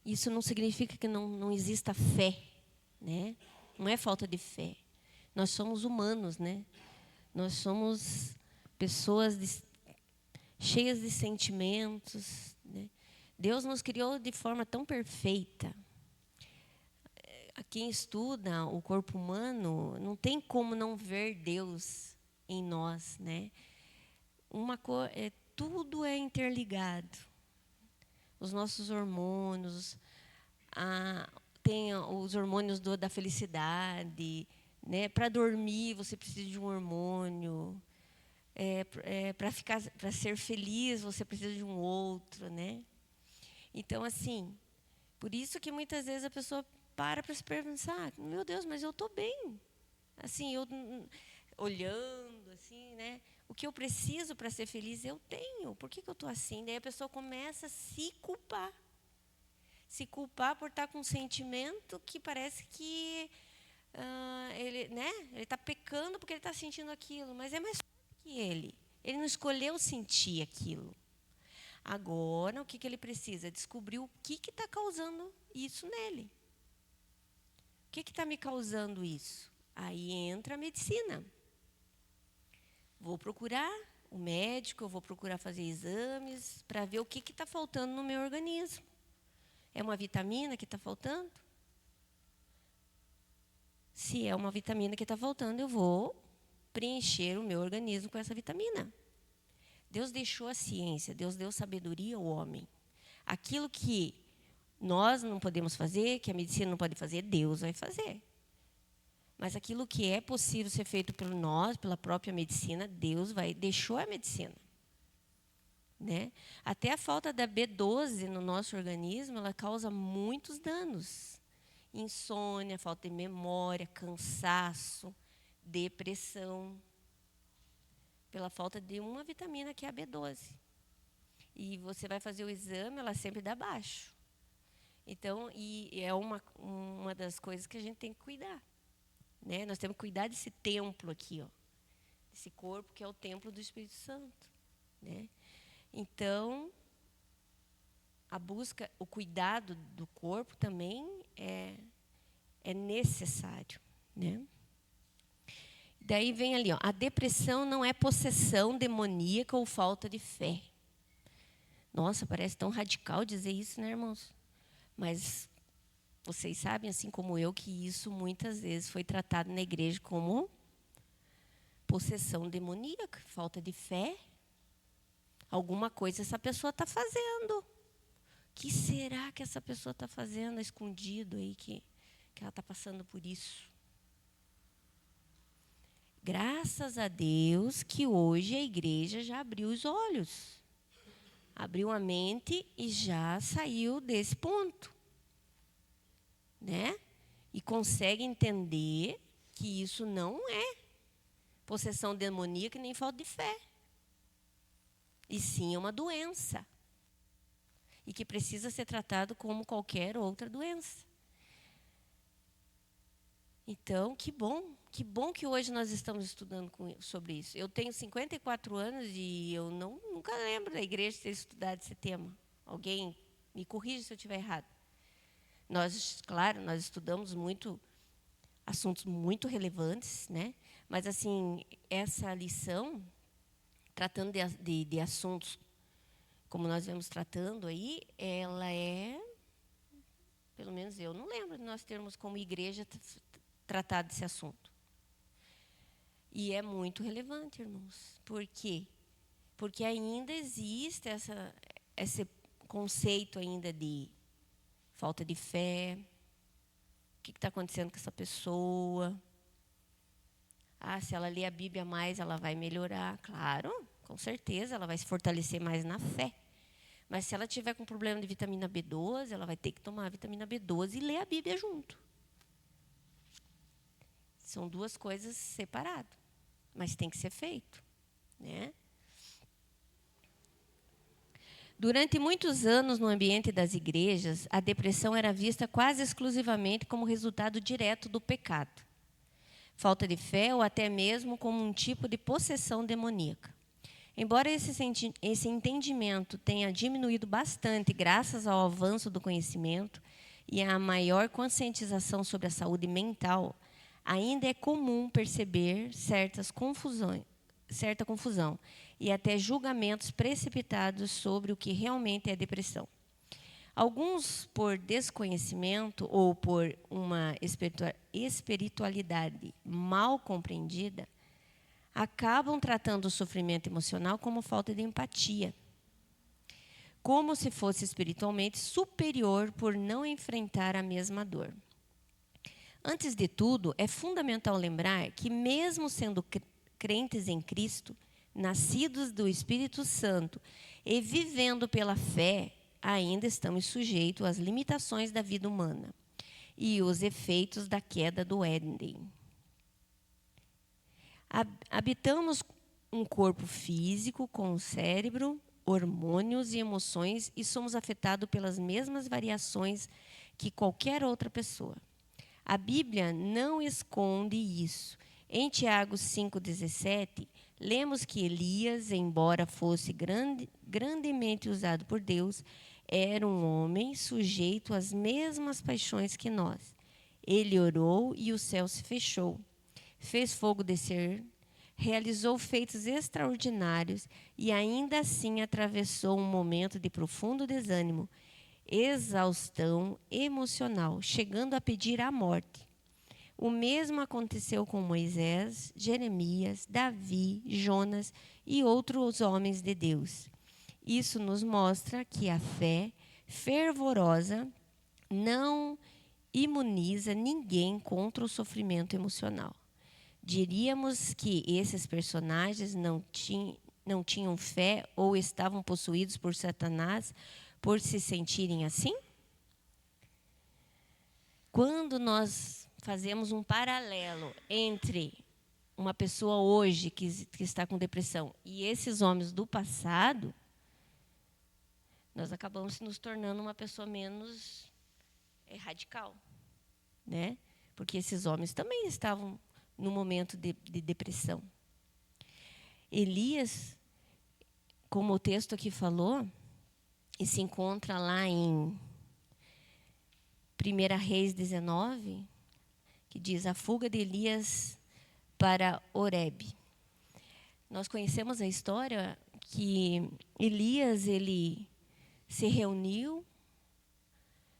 Isso não significa que não exista fé, né? Não é falta de fé. Nós somos humanos, né? Nós somos pessoas cheias de sentimentos, né? Deus nos criou de forma tão perfeita. A quem estuda o corpo humano não tem como não ver Deus em nós, né? Tudo é interligado. Os nossos hormônios, tem os hormônios da felicidade, né? Para dormir você precisa de um hormônio, para ser feliz, você precisa de um outro, né? Então, assim, por isso que muitas vezes a pessoa para se pensar, meu Deus, mas eu estou bem. Assim, eu olhando, assim, né? O que eu preciso para ser feliz, eu tenho. Por que eu estou assim? Daí a pessoa começa a se culpar. Se culpar por estar com um sentimento que parece que ele está pecando porque ele está sentindo aquilo, mas é mais forte que ele. Ele não escolheu sentir aquilo. Agora, o que ele precisa? Descobrir o que está causando isso nele. O que está me causando isso? Aí entra a medicina. Vou procurar o médico, eu vou procurar fazer exames para ver o que está faltando no meu organismo. É uma vitamina que está faltando? Se é uma vitamina que está faltando, eu vou preencher o meu organismo com essa vitamina. Deus deixou a ciência, Deus deu sabedoria ao homem. Aquilo que nós não podemos fazer, que a medicina não pode fazer, Deus vai fazer. Mas aquilo que é possível ser feito por nós, pela própria medicina, Deus deixou a medicina. Né? Até a falta da B12 no nosso organismo, ela causa muitos danos. Insônia, falta de memória, cansaço, depressão. Pela falta de uma vitamina que é a B12. E você vai fazer o exame, ela sempre dá baixo. Então, e é uma das coisas que a gente tem que cuidar. Né? Nós temos que cuidar desse templo aqui, ó, esse corpo que é o templo do Espírito Santo. Né? Então, a busca, o cuidado do corpo também é necessário. Né? Daí vem ali, ó, a depressão não é possessão demoníaca ou falta de fé. Nossa, parece tão radical dizer isso, né, irmãos? Mas vocês sabem, assim como eu, que isso muitas vezes foi tratado na igreja como possessão demoníaca, falta de fé. Alguma coisa essa pessoa está fazendo. O que será que essa pessoa está fazendo escondido aí, que ela está passando por isso? Graças a Deus que hoje a igreja já abriu os olhos. Abriu a mente e já saiu desse ponto. Né? E consegue entender que isso não é possessão demoníaca nem falta de fé. E sim é uma doença. E que precisa ser tratado como qualquer outra doença. Então, que bom que hoje nós estamos estudando sobre isso. Eu tenho 54 anos e eu nunca lembro da igreja ter estudado esse tema. Alguém me corrija se eu estiver errado. Nós estudamos muito assuntos muito relevantes, né? Mas, assim, essa lição, tratando de assuntos como nós vemos tratando aí, ela pelo menos eu não lembro de nós termos como igreja tratado desse assunto. E é muito relevante, irmãos. Por quê? Porque ainda existe esse conceito ainda de falta de fé. O que está acontecendo com essa pessoa? Se ela ler a Bíblia mais, ela vai melhorar. Claro, com certeza, ela vai se fortalecer mais na fé. Mas se ela tiver com problema de vitamina B12, ela vai ter que tomar a vitamina B12 e ler a Bíblia junto. São duas coisas separadas, mas tem que ser feito. Né? Durante muitos anos, no ambiente das igrejas, a depressão era vista quase exclusivamente como resultado direto do pecado, falta de fé ou até mesmo como um tipo de possessão demoníaca. Embora esse entendimento tenha diminuído bastante graças ao avanço do conhecimento e à maior conscientização sobre a saúde mental, ainda é comum perceber certa confusão e até julgamentos precipitados sobre o que realmente é depressão. Alguns, por desconhecimento ou por uma espiritualidade mal compreendida, acabam tratando o sofrimento emocional como falta de empatia, como se fosse espiritualmente superior por não enfrentar a mesma dor. Antes de tudo, é fundamental lembrar que, mesmo sendo crentes em Cristo, nascidos do Espírito Santo e vivendo pela fé, ainda estamos sujeitos às limitações da vida humana e os efeitos da queda do Éden. Habitamos um corpo físico com cérebro, hormônios e emoções e somos afetados pelas mesmas variações que qualquer outra pessoa. A Bíblia não esconde isso. Em Tiago 5,17, lemos que Elias, embora fosse grandemente usado por Deus, era um homem sujeito às mesmas paixões que nós. Ele orou e o céu se fechou. Fez fogo descer, realizou feitos extraordinários e ainda assim atravessou um momento de profundo desânimo, exaustão emocional, chegando a pedir a morte. O mesmo aconteceu com Moisés, Jeremias, Davi, Jonas e outros homens de Deus. Isso nos mostra que a fé fervorosa não imuniza ninguém contra o sofrimento emocional. Diríamos que esses personagens não tinham fé ou estavam possuídos por Satanás por se sentirem assim? Quando nós fazemos um paralelo entre uma pessoa hoje que está com depressão e esses homens do passado, nós acabamos nos tornando uma pessoa menos radical, né? Porque esses homens também estavam no momento de depressão. Elias, como o texto aqui falou, e se encontra lá em 1 Reis 19, que diz a fuga de Elias para Horebe. Nós conhecemos a história que Elias ele se reuniu,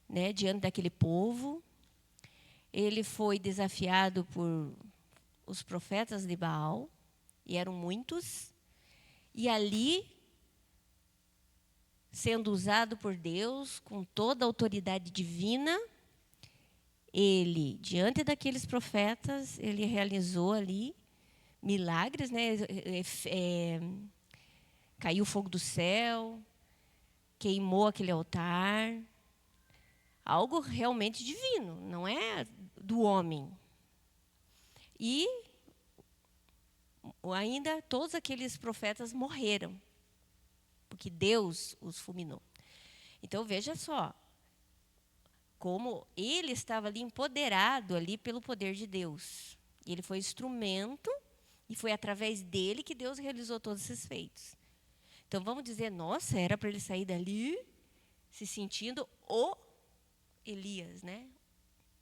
né, diante daquele povo. Ele foi desafiado por os profetas de Baal, e eram muitos, e ali, sendo usado por Deus, com toda a autoridade divina, ele, diante daqueles profetas, ele realizou ali milagres, né? Caiu fogo do céu, queimou aquele altar, algo realmente divino, não é do homem. E ainda todos aqueles profetas morreram, porque Deus os fulminou. Então, veja só, como ele estava ali empoderado ali pelo poder de Deus. Ele foi instrumento e foi através dele que Deus realizou todos esses feitos. Então, vamos dizer, nossa, era para ele sair dali se sentindo o Elias, né?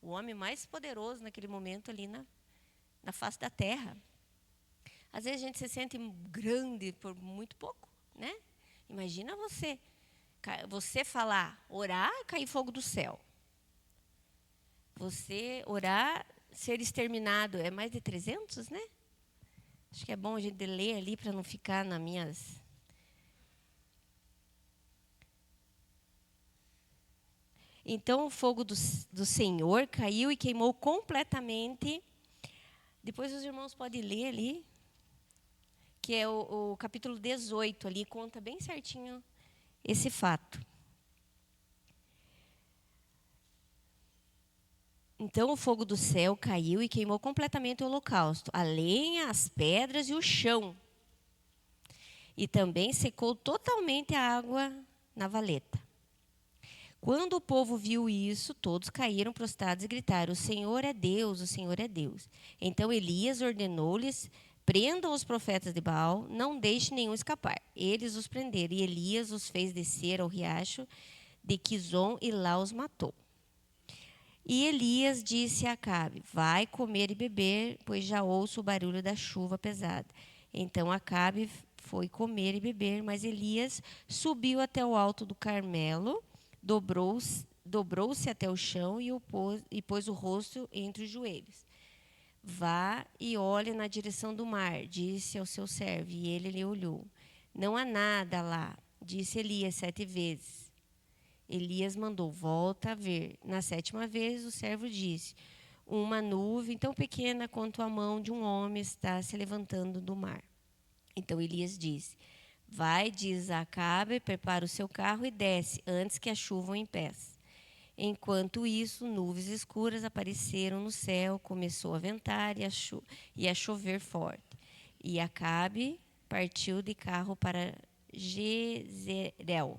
O homem mais poderoso naquele momento ali na face da terra. Às vezes a gente se sente grande por muito pouco, né? Imagina você falar, orar, cair fogo do céu. Você orar, ser exterminado, é mais de 300, né? Acho que é bom a gente ler ali para não ficar nas minhas... Então, o fogo do Senhor caiu e queimou completamente. Depois os irmãos podem ler ali, que é o capítulo 18, ali conta bem certinho esse fato. Então, o fogo do céu caiu e queimou completamente o holocausto, a lenha, as pedras e o chão. E também secou totalmente a água na valeta. Quando o povo viu isso, todos caíram prostrados e gritaram: o Senhor é Deus, o Senhor é Deus. Então Elias ordenou-lhes: prendam os profetas de Baal, não deixe nenhum escapar. Eles os prenderam, e Elias os fez descer ao riacho de Quizon e lá os matou. E Elias disse a Acabe: vai comer e beber, pois já ouço o barulho da chuva pesada. Então Acabe foi comer e beber, mas Elias subiu até o alto do Carmelo, dobrou-se até o chão e pôs o rosto entre os joelhos. Vá e olhe na direção do mar, disse ao seu servo, e ele lhe olhou. Não há nada lá, disse Elias 7 vezes. Elias mandou: volta a ver. Na 7ª vez, o servo disse: uma nuvem tão pequena quanto a mão de um homem está se levantando do mar. Então Elias disse: vai, diz a Acabe, prepara o seu carro e desce, antes que a chuva o impeça. Enquanto isso, nuvens escuras apareceram no céu, começou a ventar e a chover forte. E Acabe partiu de carro para Jezreel.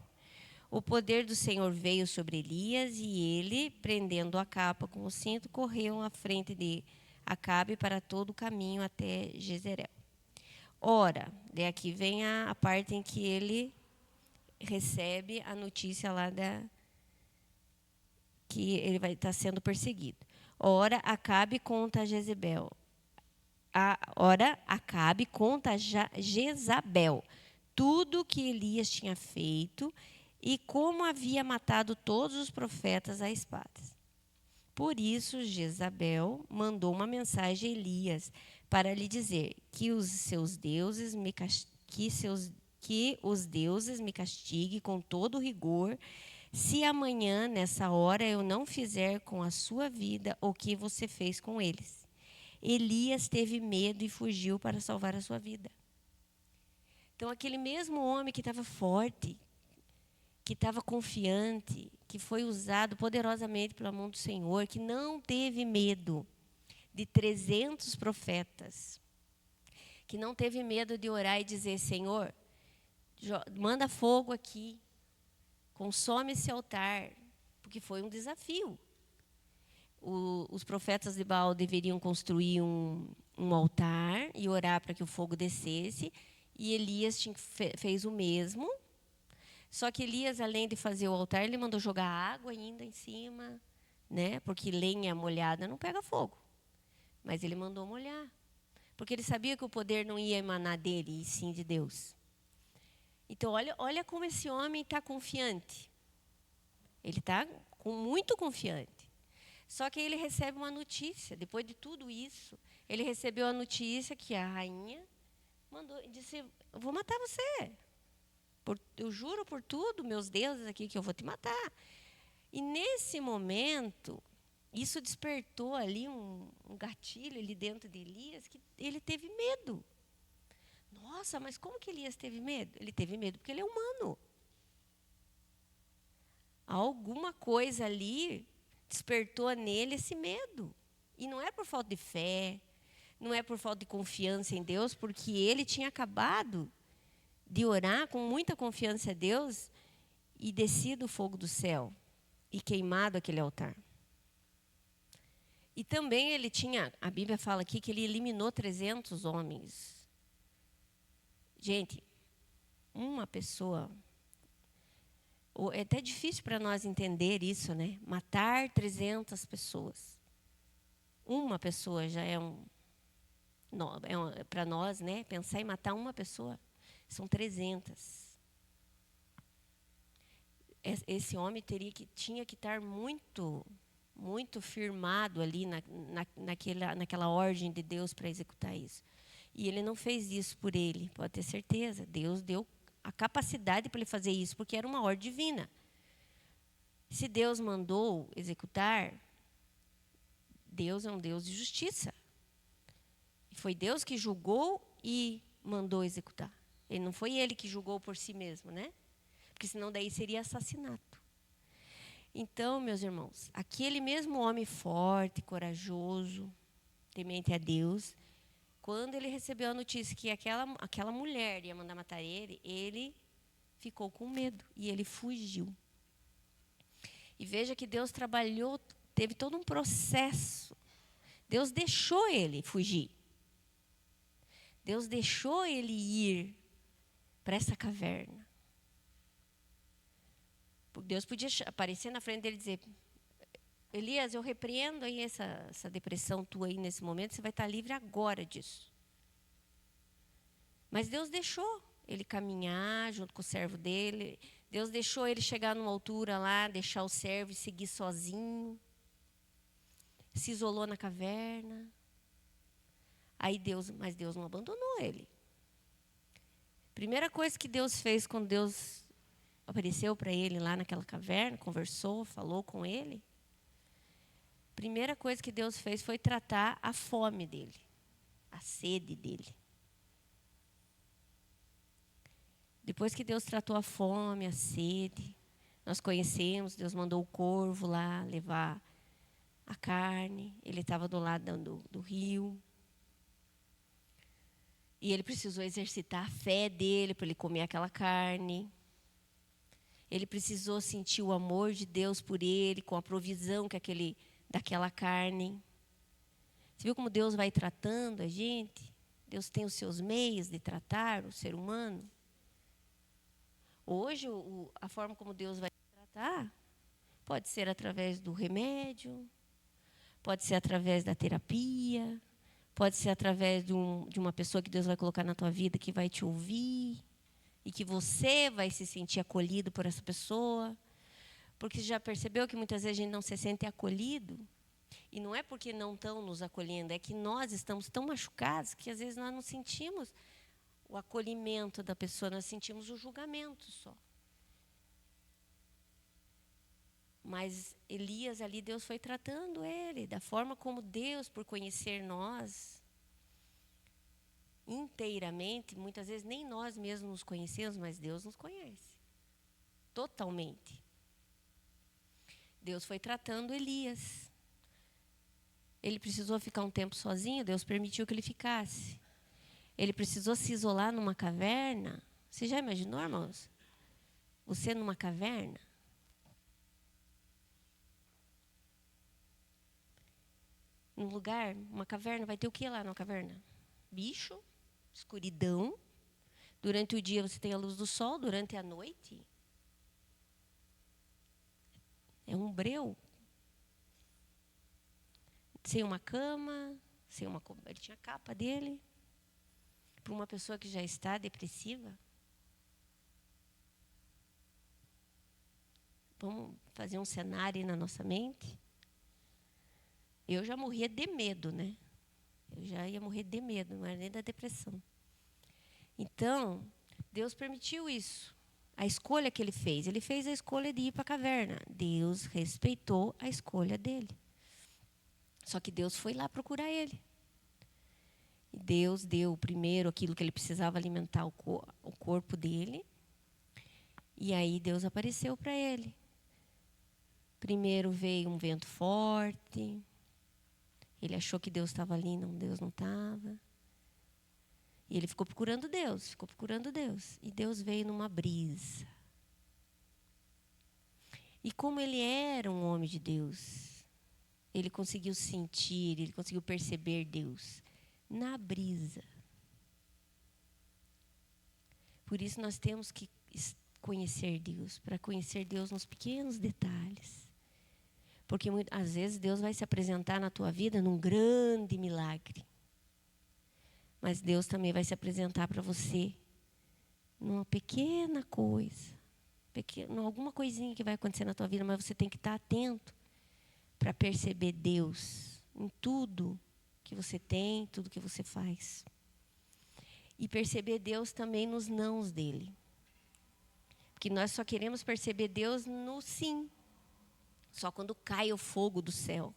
O poder do Senhor veio sobre Elias e ele, prendendo a capa com o cinto, correu à frente de Acabe para todo o caminho até Jezreel. Ora, daqui vem a parte em que ele recebe a notícia lá que ele vai estar sendo perseguido. Ora, Acabe conta a Jezabel. Acabe conta a Jezabel tudo que Elias tinha feito e como havia matado todos os profetas a espadas. Por isso, Jezabel mandou uma mensagem a Elias para lhe dizer que os deuses me castiguem com todo rigor, se amanhã, nessa hora, eu não fizer com a sua vida o que você fez com eles. Elias teve medo e fugiu para salvar a sua vida. Então, aquele mesmo homem que estava forte, que estava confiante, que foi usado poderosamente pela mão do Senhor, que não teve medo de 300 profetas, que não teve medo de orar e dizer: Senhor, manda fogo aqui, consome esse altar, porque foi um desafio. Os profetas de Baal deveriam construir um altar e orar para que o fogo descesse, e Elias fez o mesmo. Só que Elias, além de fazer o altar, ele mandou jogar água ainda em cima, né? Porque lenha molhada não pega fogo. Mas ele mandou molhar, porque ele sabia que o poder não ia emanar dele, e sim de Deus. Então, olha como esse homem está confiante. Ele está muito confiante. Só que ele recebe uma notícia, depois de tudo isso, ele recebeu a notícia que a rainha mandou, disse: eu vou matar você. Eu juro por tudo, meus deuses aqui, que eu vou te matar. E nesse momento, isso despertou ali um gatilho ali dentro de Elias, que ele teve medo. Nossa, mas como que Elias teve medo? Ele teve medo porque ele é humano. Alguma coisa ali despertou nele esse medo. E não é por falta de fé, não é por falta de confiança em Deus, porque ele tinha acabado de orar com muita confiança a Deus e descido o fogo do céu e queimado aquele altar. E também ele tinha, a Bíblia fala aqui que ele eliminou 300 homens. Gente, uma pessoa, é até difícil para nós entender isso, né? Matar 300 pessoas. Uma pessoa já para nós, né? Pensar em matar uma pessoa, são 300. Esse homem tinha que estar muito firmado ali naquela ordem de Deus para executar isso. E ele não fez isso por ele, pode ter certeza. Deus deu a capacidade para ele fazer isso, porque era uma ordem divina. Se Deus mandou executar, Deus é um Deus de justiça. E foi Deus que julgou e mandou executar. Não foi ele que julgou por si mesmo, né? Porque senão daí seria assassinato. Então, meus irmãos, aquele mesmo homem forte, corajoso, temente a Deus, quando ele recebeu a notícia que aquela mulher ia mandar matar ele ficou com medo e ele fugiu. E veja que Deus trabalhou, teve todo um processo. Deus deixou ele fugir. Deus deixou ele ir para essa caverna. Deus podia aparecer na frente dele e dizer: Elias, eu repreendo aí essa depressão tua aí nesse momento, você vai estar livre agora disso. Mas Deus deixou ele caminhar junto com o servo dele. Deus deixou ele chegar numa altura lá, deixar o servo e seguir sozinho. Se isolou na caverna. Mas Deus não abandonou ele. Primeira coisa que Deus fez quando Deus apareceu para ele lá naquela caverna, conversou, falou com ele. Primeira coisa que Deus fez foi tratar a fome dele, a sede dele. Depois que Deus tratou a fome, a sede, nós conhecemos, Deus mandou o corvo lá levar a carne. Ele estava do lado do rio. E ele precisou exercitar a fé dele para ele comer aquela carne. Ele precisou sentir o amor de Deus por ele, com a provisão daquela carne. Você viu como Deus vai tratando a gente? Deus tem os seus meios de tratar o ser humano. Hoje, a forma como Deus vai tratar pode ser através do remédio, pode ser através da terapia, pode ser através de uma pessoa que Deus vai colocar na tua vida que vai te ouvir e que você vai se sentir acolhido por essa pessoa. Porque você já percebeu que muitas vezes a gente não se sente acolhido? E não é porque não estão nos acolhendo, é que nós estamos tão machucados que às vezes nós não sentimos o acolhimento da pessoa, nós sentimos o julgamento só. Mas Elias ali, Deus foi tratando ele, da forma como Deus, por conhecer nós inteiramente, muitas vezes nem nós mesmos nos conhecemos, mas Deus nos conhece. Totalmente. Deus foi tratando Elias. Ele precisou ficar um tempo sozinho, Deus permitiu que ele ficasse. Ele precisou se isolar numa caverna. Você já imaginou, irmãos? Você numa caverna? Num lugar, uma caverna, vai ter o que lá na caverna? Bicho, escuridão. Durante o dia você tem a luz do sol, durante a noite é um breu. Sem uma cama, ele tinha a capa dele. Para uma pessoa que já está depressiva. Vamos fazer um cenário aí na nossa mente. Eu já morria de medo, né? Eu já ia morrer de medo, não era nem da depressão. Então, Deus permitiu isso. A escolha que ele fez a escolha de ir para a caverna. Deus respeitou a escolha dele. Só que Deus foi lá procurar ele. E Deus deu primeiro aquilo que ele precisava alimentar o corpo dele. E aí Deus apareceu para ele. Primeiro veio um vento forte. Ele achou que Deus estava ali, não, Deus não estava. E ele ficou procurando Deus. E Deus veio numa brisa. E como ele era um homem de Deus, ele conseguiu sentir, ele conseguiu perceber Deus na brisa. Por isso nós temos que conhecer Deus, para conhecer Deus nos pequenos detalhes. Porque às vezes Deus vai se apresentar na tua vida num grande milagre. Mas Deus também vai se apresentar para você numa pequena coisa. Alguma coisinha que vai acontecer na tua vida, mas você tem que estar atento para perceber Deus em tudo que você tem, tudo que você faz. E perceber Deus também nos nãos dele. Porque nós só queremos perceber Deus no sim. Só quando cai o fogo do céu.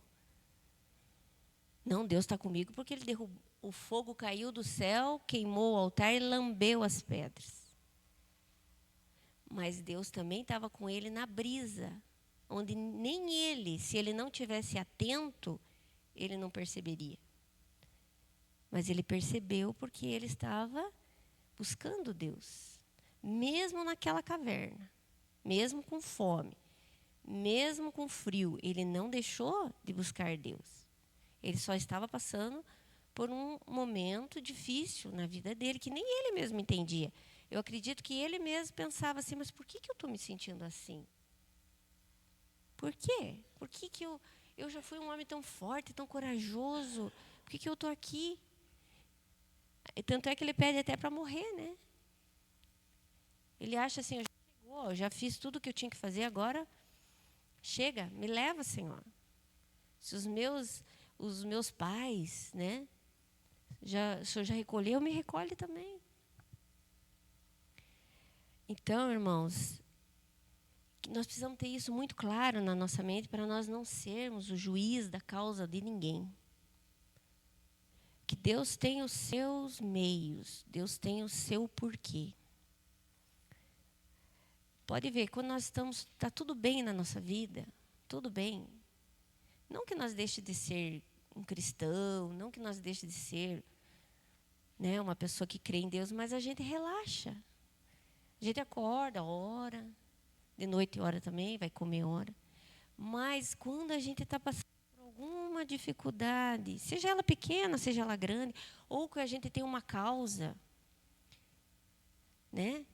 Não, Deus está comigo porque ele derrubou. O fogo caiu do céu, queimou o altar e lambeu as pedras. Mas Deus também estava com ele na brisa. Onde nem ele, se ele não tivesse atento, ele não perceberia. Mas ele percebeu porque ele estava buscando Deus. Mesmo naquela caverna, mesmo com fome, mesmo com frio, ele não deixou de buscar Deus. Ele só estava passando por um momento difícil na vida dele, que nem ele mesmo entendia. Eu acredito que ele mesmo pensava assim, mas por que eu estou me sentindo assim? Por quê? Por que eu já fui um homem tão forte, tão corajoso? Por que eu estou aqui? E tanto é que ele pede até para morrer, né? Ele acha assim, eu já fiz tudo o que eu tinha que fazer, agora chega, me leva, Senhor. Se os meus pais, né? O Senhor já recolheu, me recolhe também. Então, irmãos, nós precisamos ter isso muito claro na nossa mente para nós não sermos o juiz da causa de ninguém. Que Deus tem os seus meios, Deus tem o seu porquê. Pode ver, quando nós está tudo bem na nossa vida, tudo bem. Não que nós deixe de ser um cristão, não que nós deixe de ser, né, uma pessoa que crê em Deus, mas a gente relaxa. A gente acorda, ora, de noite ora também, vai comer ora. Mas quando a gente está passando por alguma dificuldade, seja ela pequena, seja ela grande, ou que a gente tem uma causa, né?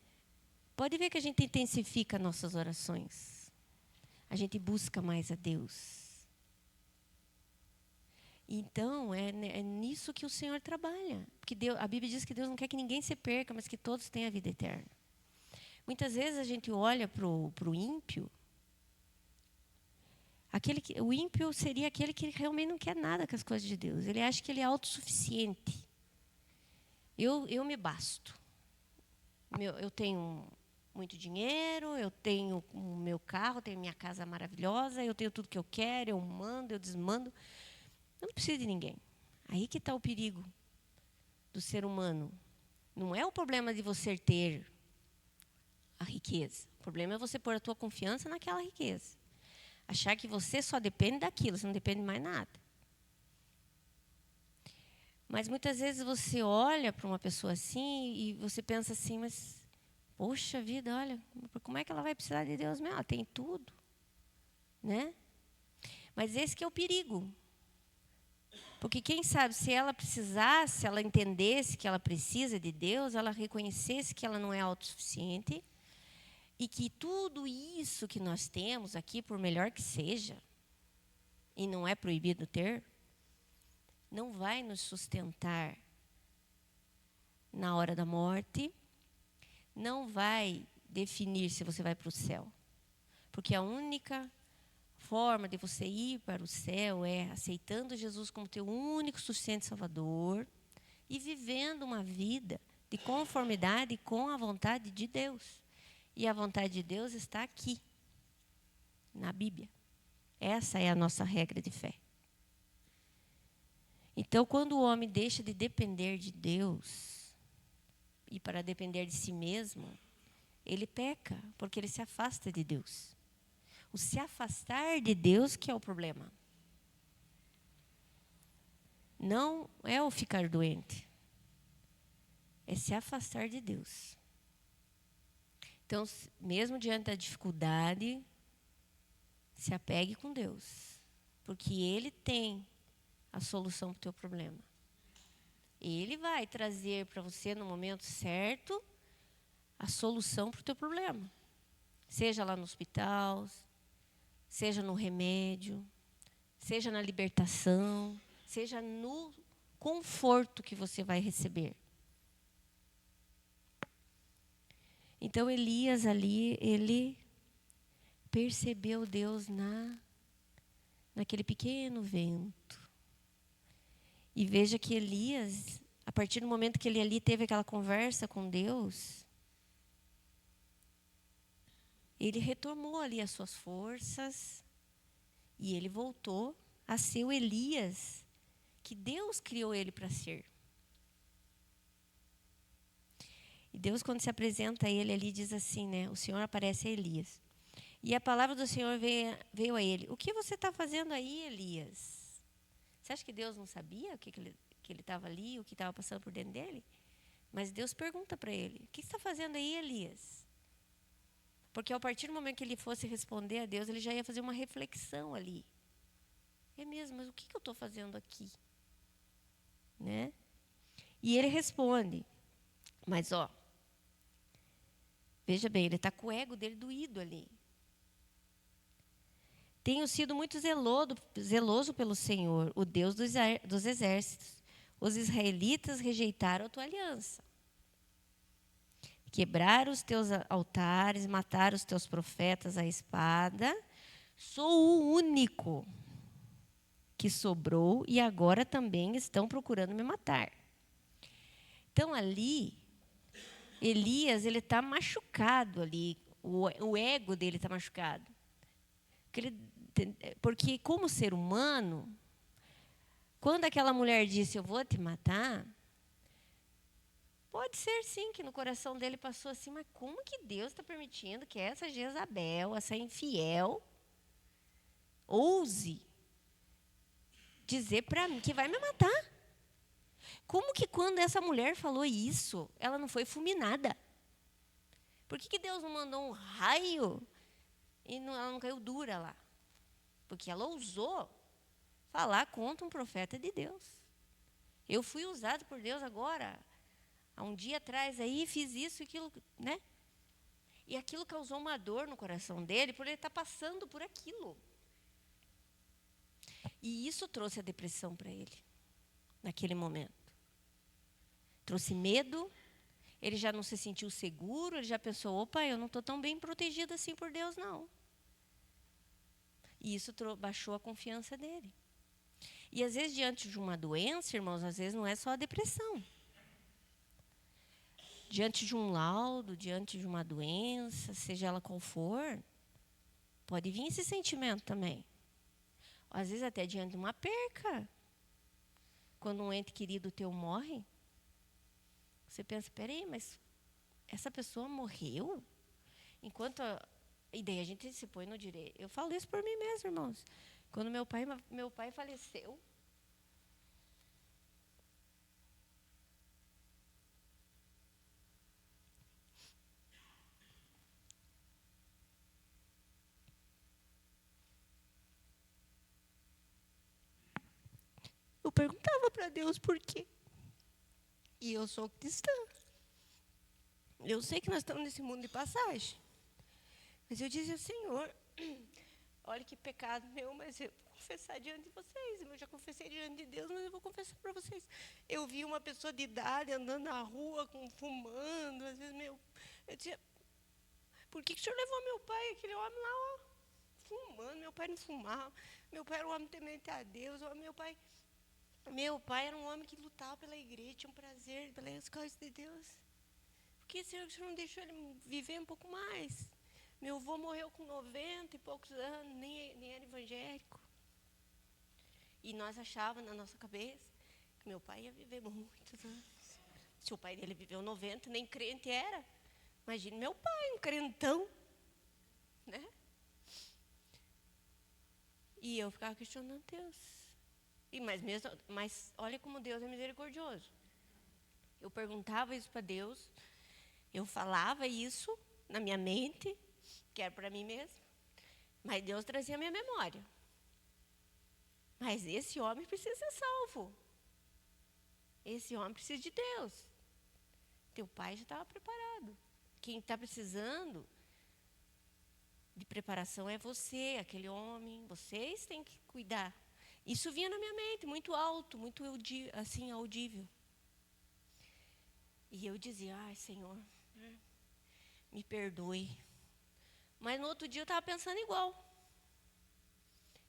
Pode ver que a gente intensifica nossas orações. A gente busca mais a Deus. Então, é nisso que o Senhor trabalha. Porque a Bíblia diz que Deus não quer que ninguém se perca, mas que todos tenham a vida eterna. Muitas vezes a gente olha para o ímpio. O ímpio seria aquele que realmente não quer nada com as coisas de Deus. Ele acha que ele é autossuficiente. Eu me basto. Eu tenho muito dinheiro, eu tenho o meu carro, eu tenho minha casa maravilhosa, eu tenho tudo que eu quero, eu mando, eu desmando. Não preciso de ninguém. Aí que está o perigo do ser humano. Não é o problema de você ter a riqueza. O problema é você pôr a tua confiança naquela riqueza. Achar que você só depende daquilo, você não depende de mais nada. Mas muitas vezes você olha para uma pessoa assim e você pensa assim, mas, poxa vida, olha, como é que ela vai precisar de Deus mesmo? Ela tem tudo, né? Mas esse que é o perigo. Porque quem sabe, se ela precisasse, se ela entendesse que ela precisa de Deus, ela reconhecesse que ela não é autossuficiente e que tudo isso que nós temos aqui, por melhor que seja, e não é proibido ter, não vai nos sustentar na hora da morte, não vai definir se você vai para o céu. Porque a única forma de você ir para o céu é aceitando Jesus como teu único suficiente Salvador e vivendo uma vida de conformidade com a vontade de Deus. E a vontade de Deus está aqui, na Bíblia. Essa é a nossa regra de fé. Então, quando o homem deixa de depender de Deus e para depender de si mesmo, ele peca, porque ele se afasta de Deus. O se afastar de Deus que é o problema. Não é o ficar doente. É se afastar de Deus. Então, mesmo diante da dificuldade, se apegue com Deus. Porque Ele tem a solução para o teu problema. Ele vai trazer para você, no momento certo, a solução para o teu problema. Seja lá no hospital, seja no remédio, seja na libertação, seja no conforto que você vai receber. Então, Elias ali, ele percebeu Deus naquele pequeno vento. E veja que Elias, a partir do momento que ele ali teve aquela conversa com Deus, ele retomou ali as suas forças e ele voltou a ser o Elias que Deus criou ele para ser. E Deus, quando se apresenta a ele ali, diz assim, né? O Senhor aparece a Elias. E a palavra do Senhor veio a ele. O que você está fazendo aí, Elias? Você acha que Deus não sabia que ele estava ali, o que estava passando por dentro dele? Mas Deus pergunta para ele, o que você está fazendo aí, Elias? Porque a partir do momento que ele fosse responder a Deus, ele já ia fazer uma reflexão ali. É mesmo, mas o que eu estou fazendo aqui? Né? E ele responde, mas veja bem, ele está com o ego dele doído ali. Tenho sido muito zeloso pelo Senhor, o Deus dos exércitos. Os israelitas rejeitaram a tua aliança. Quebraram os teus altares, mataram os teus profetas à espada. Sou o único que sobrou e agora também estão procurando me matar. Então, ali, Elias, ele está machucado ali. O ego dele está machucado. Porque, como ser humano, quando aquela mulher disse, eu vou te matar, Pode ser, sim, que no coração dele passou assim, mas como que Deus está permitindo que essa Jezabel, essa infiel, ouse dizer para mim que vai me matar? Como que quando essa mulher falou isso, ela não foi fulminada? Por que Deus não mandou um raio e ela não caiu dura lá? Porque ela ousou falar contra um profeta de Deus. Eu fui usado por Deus agora, há um dia atrás aí, fiz isso e aquilo, né? E aquilo causou uma dor no coração dele, por ele estar passando por aquilo. E isso trouxe a depressão para ele, naquele momento. Trouxe medo, ele já não se sentiu seguro, ele já pensou, opa, eu não estou tão bem protegido assim por Deus, não. E isso baixou a confiança dele. E às vezes, diante de uma doença, irmãos, às vezes não é só a depressão. Diante de um laudo, diante de uma doença, seja ela qual for, pode vir esse sentimento também. Às vezes até diante de uma perca. Quando um ente querido teu morre, você pensa, peraí, mas essa pessoa morreu? E daí a gente se põe no direito. Eu falo isso por mim mesmo, irmãos. Quando meu pai faleceu, eu perguntava para Deus por quê. E eu sou cristã. Eu sei que nós estamos nesse mundo de passagem. Mas eu dizia, Senhor, olha que pecado meu, mas eu vou confessar diante de vocês. Eu já confessei diante de Deus, mas eu vou confessar para vocês. Eu vi uma pessoa de idade andando na rua, fumando, às vezes, eu dizia, por que o senhor levou meu pai, aquele homem lá, ó, fumando? Meu pai não fumava. Meu pai era um homem temente a Deus. Meu pai era um homem que lutava pela igreja, tinha um prazer pelas coisas de Deus. Por que, Senhor, o senhor não deixou ele viver um pouco mais? Meu avô morreu com 90 e poucos anos, nem era evangélico. E nós achávamos na nossa cabeça que meu pai ia viver muitos anos. Se o pai dele viveu 90, nem crente era. Imagine meu pai, um crentão. Né? E eu ficava questionando Deus. Mas olha como Deus é misericordioso. Eu perguntava isso para Deus, eu falava isso na minha mente, que era para mim mesmo, mas Deus trazia a minha memória. Mas esse homem precisa ser salvo. Esse homem precisa de Deus. Teu pai já estava preparado. Quem está precisando de preparação é você, aquele homem. Vocês têm que cuidar. Isso vinha na minha mente, muito alto, muito assim, audível. E eu dizia, ai, Senhor, me perdoe. Mas no outro dia eu estava pensando igual.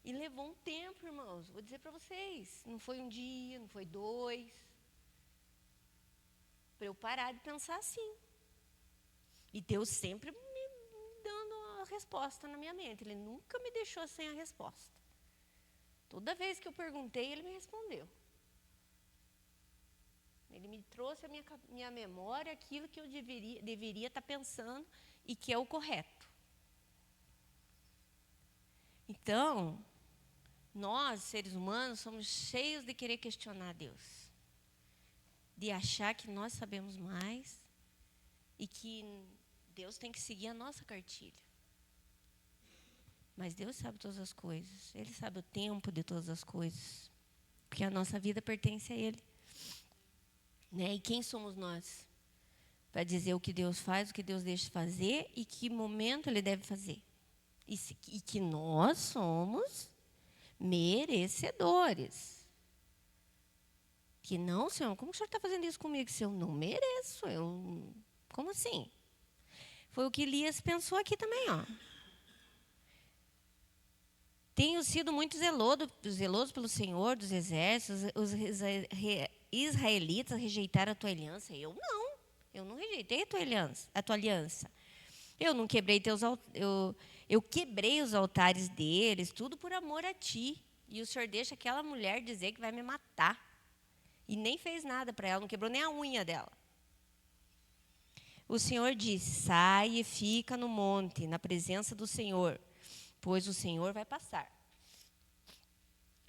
E levou um tempo, irmãos. Vou dizer para vocês, não foi um dia, não foi 2. Para eu parar de pensar assim. E Deus sempre me dando a resposta na minha mente. Ele nunca me deixou sem a resposta. Toda vez que eu perguntei, Ele me respondeu. Ele me trouxe a minha memória aquilo que eu deveria estar pensando e que é o correto. Então, nós, seres humanos, somos cheios de querer questionar Deus. De achar que nós sabemos mais e que Deus tem que seguir a nossa cartilha. Mas Deus sabe todas as coisas. Ele sabe o tempo de todas as coisas. Porque a nossa vida pertence a Ele. Né? E quem somos nós? Para dizer o que Deus faz, o que Deus deixa de fazer e que momento Ele deve fazer. E que nós somos merecedores. Que não, Senhor, como o Senhor está fazendo isso comigo? Se eu não mereço, como assim? Foi o que Elias pensou aqui também, ó. Tenho sido muito zeloso pelo Senhor dos exércitos. Os israelitas rejeitaram a tua aliança. Eu não rejeitei a tua aliança. Eu não quebrei eu quebrei os altares deles, tudo por amor a ti. E o Senhor deixa aquela mulher dizer que vai me matar. E nem fez nada para ela, não quebrou nem a unha dela. o Senhor disse: sai e fica no monte, na presença do Senhor, pois o Senhor vai passar.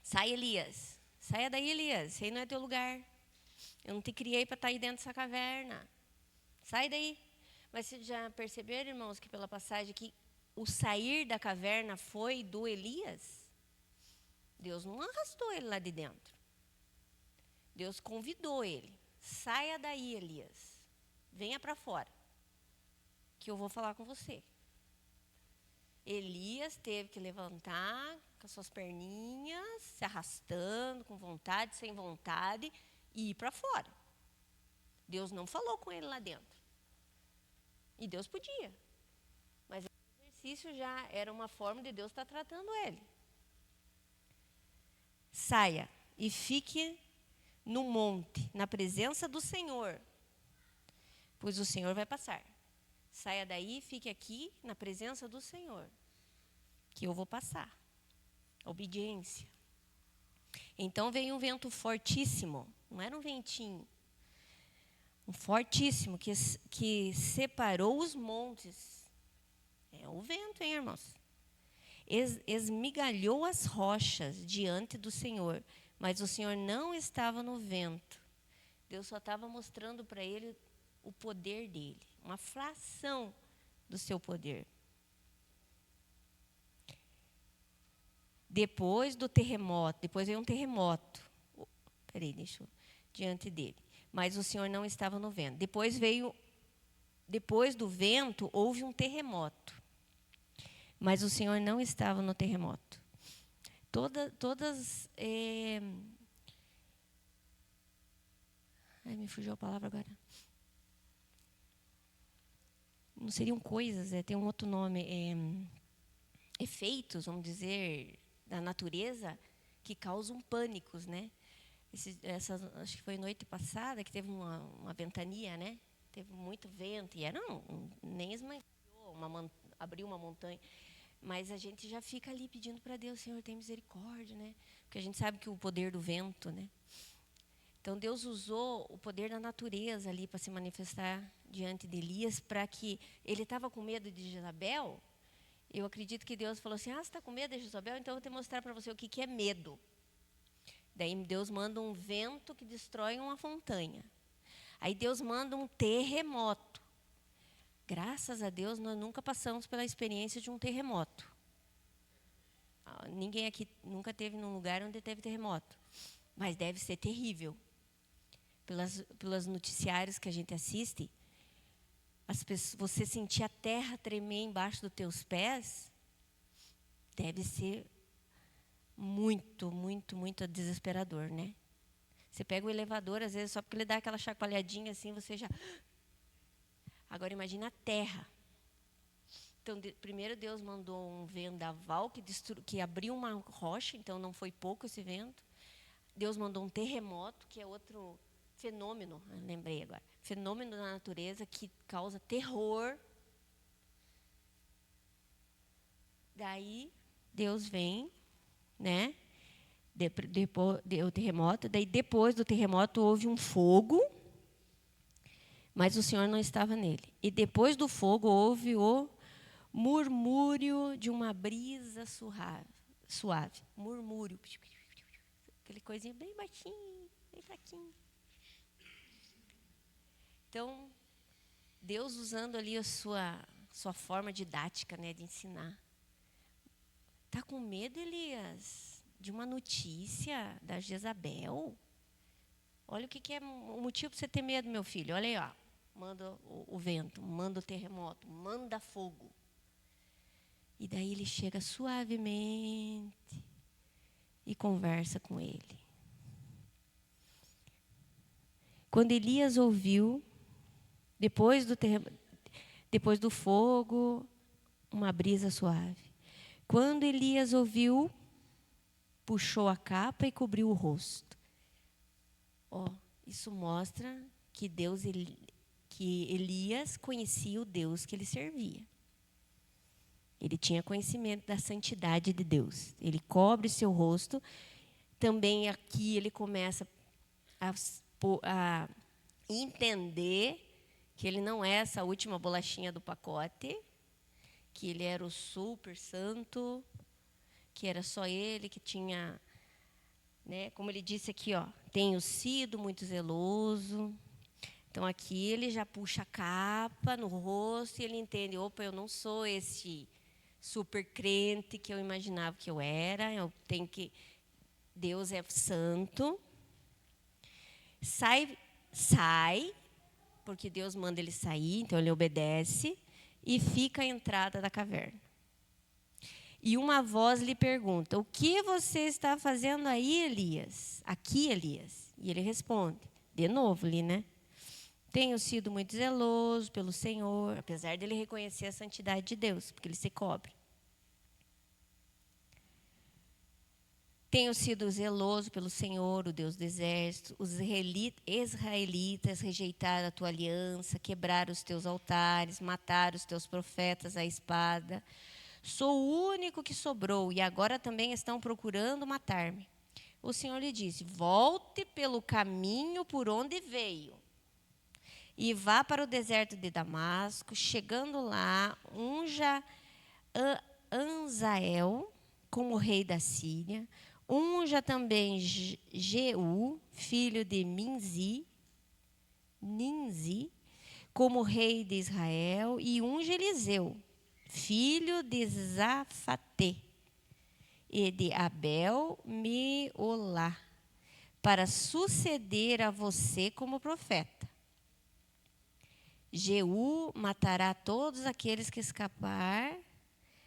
Sai, Elias. Saia daí, Elias. Esse aí não é teu lugar. Eu não te criei para estar aí dentro dessa caverna. Sai daí. Mas vocês já perceberam, irmãos, que pela passagem que o sair da caverna foi do Elias? Deus não arrastou ele lá de dentro. Deus convidou ele. Saia daí, Elias. Venha para fora, que eu vou falar com você. Elias teve que levantar com as suas perninhas, se arrastando, com vontade, sem vontade, e ir para fora. Deus não falou com ele lá dentro. E Deus podia. Mas o exercício já era uma forma de Deus estar tratando ele. Saia e fique no monte, na presença do Senhor, pois o Senhor vai passar. Saia daí e fique aqui na presença do Senhor, que eu vou passar. Obediência. Então veio um vento fortíssimo, não era um ventinho, um fortíssimo que separou os montes. É o vento, hein, irmãos? Esmigalhou as rochas diante do Senhor, mas o Senhor não estava no vento. Deus só estava mostrando para ele o poder dele, uma fração do seu poder. Depois do terremoto, depois veio um terremoto. Diante dele. Mas o Senhor não estava no vento. Depois do vento, houve um terremoto. Mas o Senhor não estava no terremoto. Me fugiu a palavra agora. Não seriam coisas, tem um outro nome. Efeitos, vamos dizer, da natureza que causam pânicos, né? Acho que foi noite passada que teve uma ventania, né? Teve muito vento e nem esmancou, abriu uma montanha. Mas a gente já fica ali pedindo para Deus: Senhor, tem misericórdia, né? Porque a gente sabe que o poder do vento, né? Então Deus usou o poder da natureza ali para se manifestar diante de Elias, para que ele estava com medo de Jezabel. Eu acredito que Deus falou assim: você está com medo de Jezabel? Então eu vou te mostrar para você o que é medo. Daí Deus manda um vento que destrói uma montanha. Aí Deus manda um terremoto. Graças a Deus, nós nunca passamos pela experiência de um terremoto. Ninguém aqui nunca teve num lugar onde teve terremoto. Mas deve ser terrível. Pelos noticiários que a gente assiste, você sentir a terra tremer embaixo dos teus pés, deve ser muito, muito, muito desesperador, né? Você pega o elevador, às vezes, só porque ele dá aquela chacoalhadinha assim, você já... Agora, imagina a terra. Então, primeiro Deus mandou um vendaval que abriu uma rocha, então não foi pouco esse vento. Deus mandou um terremoto, que é outro fenômeno, lembrei agora, fenômeno da natureza que causa terror. Daí, Deus vem, né? Depois do terremoto. Daí, depois do terremoto, houve um fogo, mas o Senhor não estava nele. E depois do fogo, houve o murmúrio de uma brisa suave. Murmúrio. Aquele coisinha bem baixinho, bem fraquinho. Então, Deus usando ali a sua forma didática, né, de ensinar. Está com medo, Elias, de uma notícia da Jezabel? Olha o que é o motivo para você ter medo, meu filho. Olha aí, ó. Manda o vento, manda o terremoto, manda fogo. E daí ele chega suavemente e conversa com ele. Quando Elias ouviu, depois do fogo, uma brisa suave. Quando Elias ouviu, puxou a capa e cobriu o rosto. Isso mostra que Elias conhecia o Deus que ele servia. Ele tinha conhecimento da santidade de Deus. Ele cobre seu rosto. Também aqui ele começa a entender que ele não é essa última bolachinha do pacote, que ele era o super santo, que era só ele que tinha, né? Como ele disse aqui, ó, tenho sido muito zeloso. Então aqui ele já puxa a capa no rosto e ele entende, opa, eu não sou esse super crente que eu imaginava que eu era, Deus é santo. Sai, porque Deus manda ele sair, então ele obedece e fica à entrada da caverna. E uma voz lhe pergunta: o que você está fazendo aí, Elias? Aqui, Elias. E ele responde, de novo ali, né? Tenho sido muito zeloso pelo Senhor, apesar dele reconhecer a santidade de Deus, porque ele se cobre. Tenho sido zeloso pelo Senhor, o Deus do exército. Os israelitas rejeitaram a tua aliança, quebraram os teus altares, mataram os teus profetas à espada. Sou o único que sobrou e agora também estão procurando matar-me. O Senhor lhe disse: volte pelo caminho por onde veio e vá para o deserto de Damasco. Chegando lá, unja Azael como rei da Síria. Unja também Jeú, filho de Ninzi, como rei de Israel, e unja Eliseu, filho de Zafate, e de Abel Meolá, para suceder a você como profeta. Jeú matará todos aqueles que escapar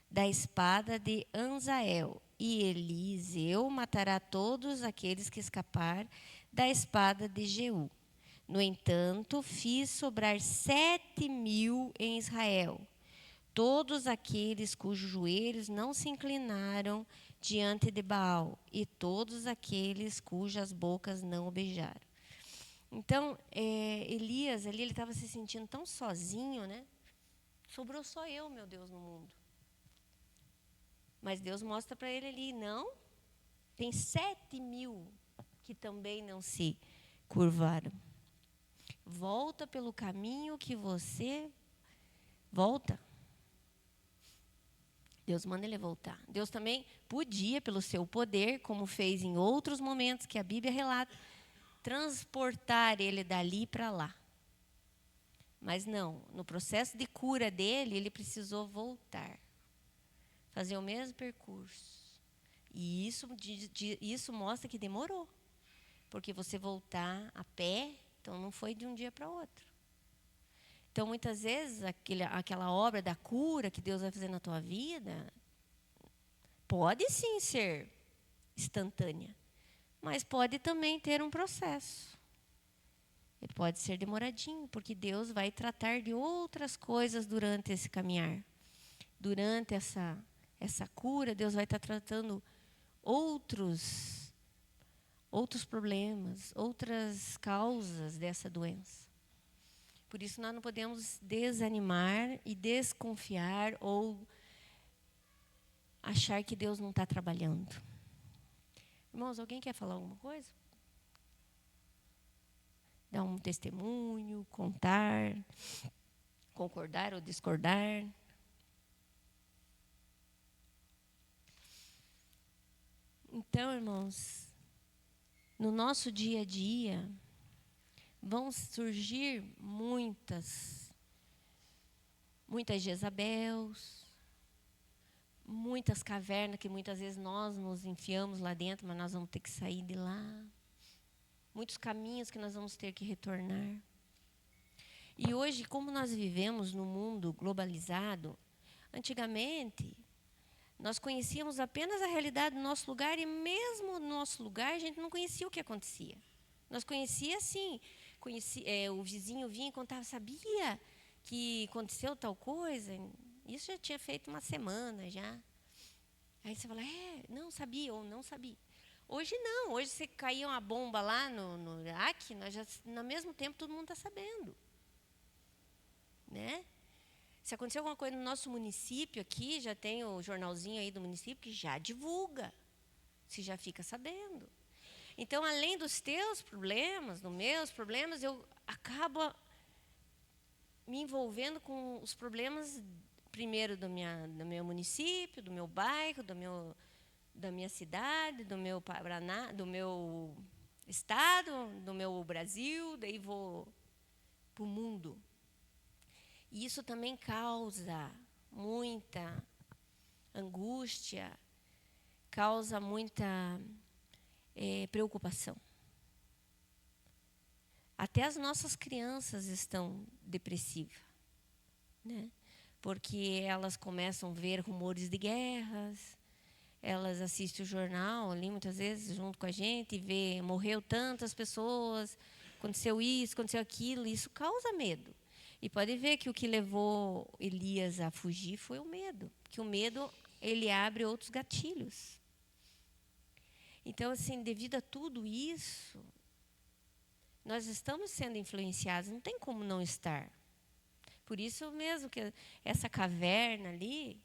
da espada de Azael, e Eliseu matará todos aqueles que escapar da espada de Jeú. No entanto, fiz sobrar 7.000 em Israel, todos aqueles cujos joelhos não se inclinaram diante de Baal, e todos aqueles cujas bocas não o beijaram. Então, Elias, ali, ele estava se sentindo tão sozinho, né? Sobrou só eu, meu Deus, no mundo. Mas Deus mostra para ele ali, não, tem 7.000 que também não se curvaram. Volta pelo caminho que você volta. Deus manda ele voltar. Deus também podia, pelo seu poder, como fez em outros momentos que a Bíblia relata, transportar ele dali para lá. Mas não, no processo de cura dele, ele precisou voltar. Fazer o mesmo percurso. E isso mostra que demorou. Porque você voltar a pé, então não foi de um dia para outro. Então, muitas vezes, aquela obra da cura que Deus vai fazer na tua vida, pode sim ser instantânea, mas pode também ter um processo. Ele pode ser demoradinho, porque Deus vai tratar de outras coisas durante esse caminhar. Durante essa cura, Deus vai estar tratando outros problemas, outras causas dessa doença. Por isso, nós não podemos desanimar e desconfiar ou achar que Deus não está trabalhando. Irmãos, alguém quer falar alguma coisa? Dar um testemunho, contar, concordar ou discordar? Então, irmãos, no nosso dia a dia, vão surgir muitas Jezabels, muitas cavernas que muitas vezes nós nos enfiamos lá dentro, mas nós vamos ter que sair de lá. Muitos caminhos que nós vamos ter que retornar. E hoje, como nós vivemos num mundo globalizado, antigamente nós conhecíamos apenas a realidade do nosso lugar, e mesmo no nosso lugar a gente não conhecia o que acontecia. Nós conhecia assim, o vizinho vinha e contava, sabia que aconteceu tal coisa? Isso já tinha feito uma semana já. Aí você fala, não sabia ou não sabia. Hoje não, hoje se caía uma bomba lá no Iraque, no mesmo tempo todo mundo está sabendo. Né? Se acontecer alguma coisa no nosso município aqui, já tem o jornalzinho aí do município que já divulga. Você já fica sabendo. Então, além dos teus problemas, dos meus problemas, eu acabo me envolvendo com os problemas, primeiro do meu município, do meu bairro, da minha cidade, do meu Paraná, do meu estado, do meu Brasil, daí vou para o mundo. E isso também causa muita angústia, causa muita preocupação. Até as nossas crianças estão depressivas, né? Porque elas começam a ver rumores de guerras, elas assistem o jornal ali muitas vezes junto com a gente e vê, morreu tantas pessoas, aconteceu isso, aconteceu aquilo, isso causa medo. E pode ver que o que levou Elias a fugir foi o medo, porque o medo ele abre outros gatilhos. Então, assim, devido a tudo isso, nós estamos sendo influenciados, não tem como não estar. Por isso mesmo que essa caverna ali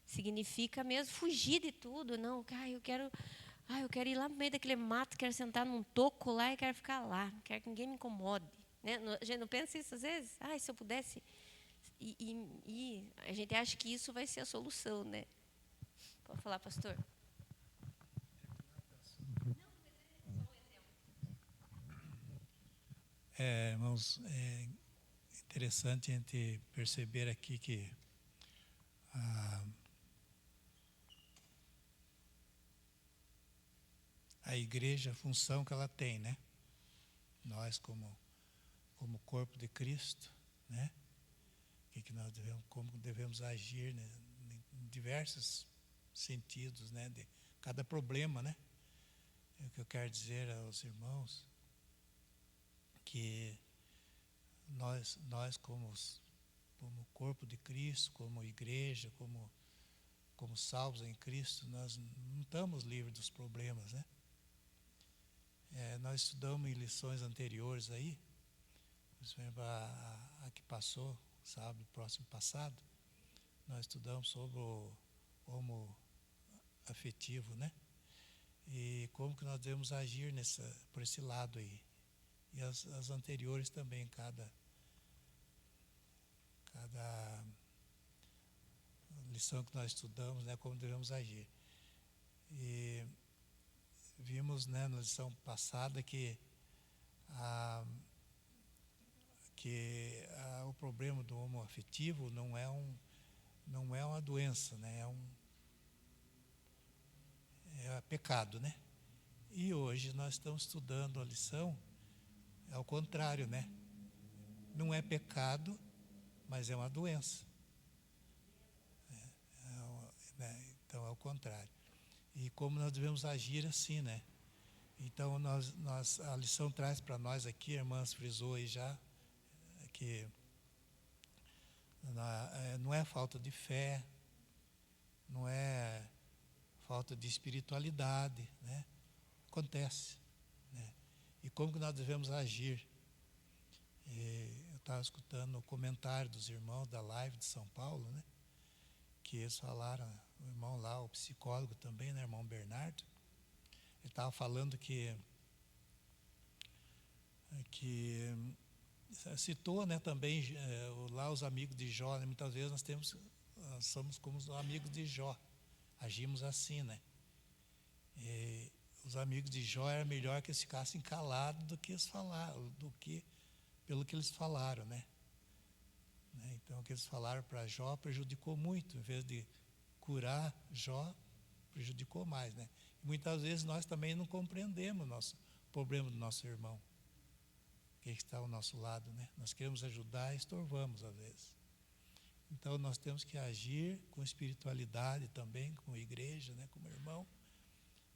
significa mesmo fugir de tudo. Não, eu quero ir lá no meio daquele mato, quero sentar num toco lá e quero ficar lá, não quero que ninguém me incomode. Né? A gente não pensa isso às vezes? Se eu pudesse... E a gente acha que isso vai ser a solução, né? Pode falar, pastor? Irmãos, é interessante a gente perceber aqui que a igreja, a função que ela tem, né? Nós como corpo de Cristo, né? Que nós como devemos agir, né? Em diversos sentidos, né? De cada problema, né? O que eu quero dizer aos irmãos que nós como corpo de Cristo, como igreja, como salvos em Cristo, nós não estamos livres dos problemas, né? Nós estudamos em lições anteriores aí, por exemplo, a que passou, sábado próximo passado, nós estudamos sobre o homo afetivo, né? E como que nós devemos agir por esse lado aí. E as anteriores também, cada lição que nós estudamos, né, como devemos agir. E vimos, né, na lição passada que o problema do homoafetivo não é uma doença, né, é pecado, né? E hoje nós estamos estudando a lição ao contrário, né? Não é pecado, mas é uma doença. Então é o contrário. E como nós devemos agir assim, né? Então a lição traz para nós aqui, a irmã frisou aí já, que não é falta de fé, não é falta de espiritualidade, né? Acontece, né? E como que nós devemos agir? Eu estava escutando o comentário dos irmãos da live de São Paulo, né? Que eles falaram, o irmão lá, o psicólogo também, né, irmão Bernardo, ele estava falando que citou, né, também lá os amigos de Jó, né? Muitas vezes nós somos como os amigos de Jó, agimos assim, né? E os amigos de Jó era melhor que eles ficassem calados do que eles falaram, pelo que eles falaram, né? Então o que eles falaram para Jó prejudicou muito, em vez de curar Jó, prejudicou mais, né? E muitas vezes nós também não compreendemos o problema do nosso irmão, que está ao nosso lado, né? Nós queremos ajudar e estorvamos às vezes. Então nós temos que agir com espiritualidade também, como igreja, né? Como irmão,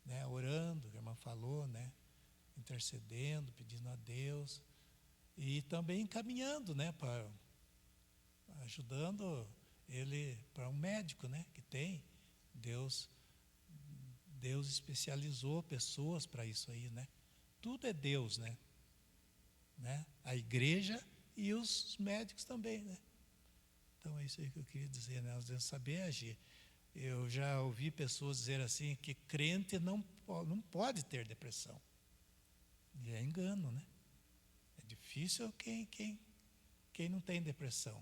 né? Orando, que a irmã falou, né? Intercedendo, pedindo a Deus e também encaminhando, né? Ajudando ele para um médico, né? Que tem Deus especializou pessoas para isso aí, né? Tudo é Deus, né? A igreja e os médicos também, né? Então é isso aí que eu queria dizer, né? Nós devemos saber agir. Eu já ouvi pessoas dizer assim que crente não pode ter depressão. E é engano, né? É difícil quem quem não tem depressão.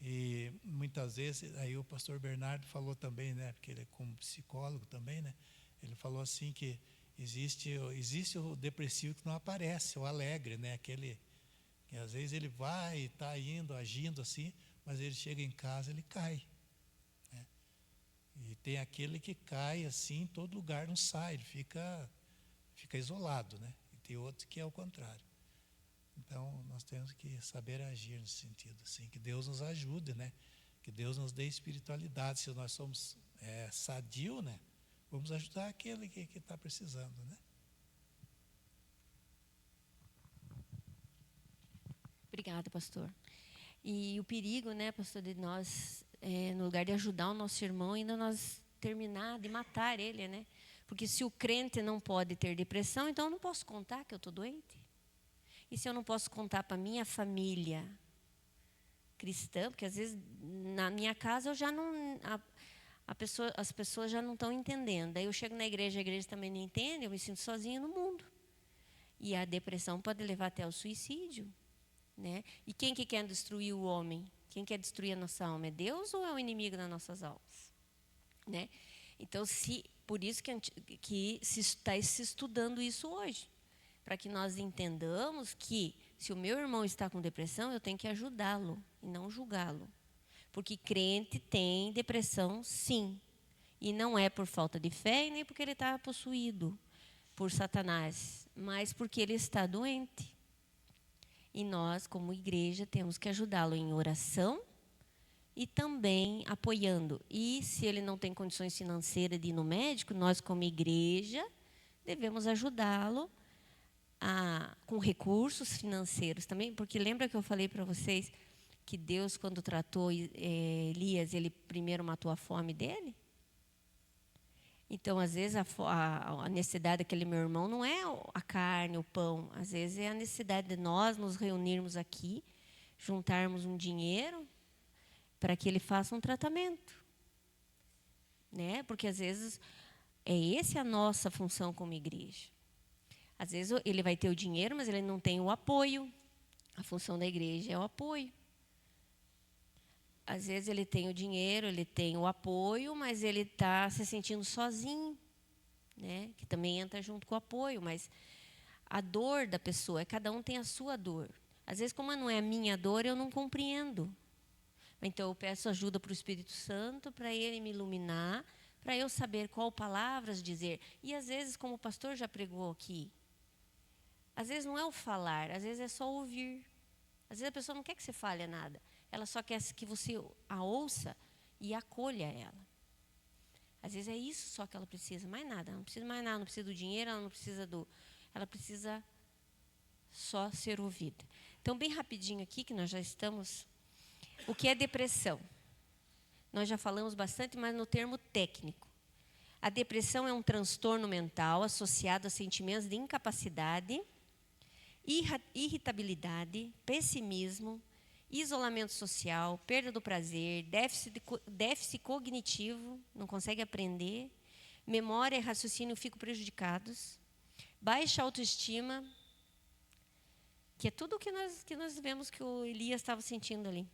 E muitas vezes, aí o pastor Bernardo falou também, né, porque ele é como psicólogo também, né, ele falou assim que existe o depressivo que não aparece, o alegre, né, aquele que às vezes ele vai, está indo, agindo assim, mas ele chega em casa, ele cai. Né? E tem aquele que cai assim, em todo lugar, não sai, ele fica isolado, né? E tem outro que é o contrário. Então, nós temos que saber agir nesse sentido, assim, que Deus nos ajude, né? Que Deus nos dê espiritualidade. Se nós somos sadio, né? Vamos ajudar aquele que está precisando, né? Obrigada, pastor. E o perigo, né, pastor, de nós, no lugar de ajudar o nosso irmão, ainda nós terminar de matar ele, né? Porque se o crente não pode ter depressão, então eu não posso contar que eu estou doente. E se eu não posso contar para minha família cristã, porque às vezes na minha casa eu já não, as pessoas já não estão entendendo. Aí eu chego na igreja, a igreja também não entende, eu me sinto sozinha no mundo. E a depressão pode levar até ao suicídio, né? E quem que quer destruir o homem? Quem quer destruir a nossa alma? É Deus ou é o inimigo das nossas almas? Né? Então, por isso que se está se estudando isso hoje. Para que nós entendamos que, se o meu irmão está com depressão, eu tenho que ajudá-lo e não julgá-lo. Porque crente tem depressão, sim. E não é por falta de fé e nem porque ele está possuído por Satanás, mas porque ele está doente. E nós, como igreja, temos que ajudá-lo em oração e também apoiando. E se ele não tem condições financeiras de ir no médico, nós, como igreja, devemos ajudá-lo com recursos financeiros também, porque lembra que eu falei para vocês que Deus, quando tratou Elias, ele primeiro matou a fome dele? Então, às vezes, a necessidade daquele meu irmão não é a carne, o pão. Às vezes, é a necessidade de nós nos reunirmos aqui, juntarmos um dinheiro para que ele faça um tratamento. Né? Porque, às vezes, essa é a nossa função como igreja. Às vezes ele vai ter o dinheiro, mas ele não tem o apoio. A função da igreja é o apoio. Às vezes ele tem o dinheiro, ele tem o apoio, mas ele está se sentindo sozinho, né? Que também entra junto com o apoio, mas a dor da pessoa, cada um tem a sua dor. Às vezes, como não é a minha dor, eu não compreendo. Então eu peço ajuda para o Espírito Santo, para ele me iluminar, para eu saber qual palavras dizer. E às vezes, como o pastor já pregou aqui, às vezes não é o falar, às vezes é só ouvir. Às vezes a pessoa não quer que você fale nada. Ela só quer que você a ouça e acolha ela. Às vezes é isso só que ela precisa, mais nada. Ela não precisa mais nada, não precisa do dinheiro, ela não precisa do... Ela precisa só ser ouvida. Então, bem rapidinho aqui, que nós já estamos... O que é depressão? Nós já falamos bastante, mas no termo técnico. A depressão é um transtorno mental associado a sentimentos de incapacidade, irritabilidade, pessimismo, isolamento social, perda do prazer, déficit cognitivo, não consegue aprender, memória e raciocínio ficam prejudicados, baixa autoestima, que é tudo o que nós vemos que o Elias estava sentindo ali.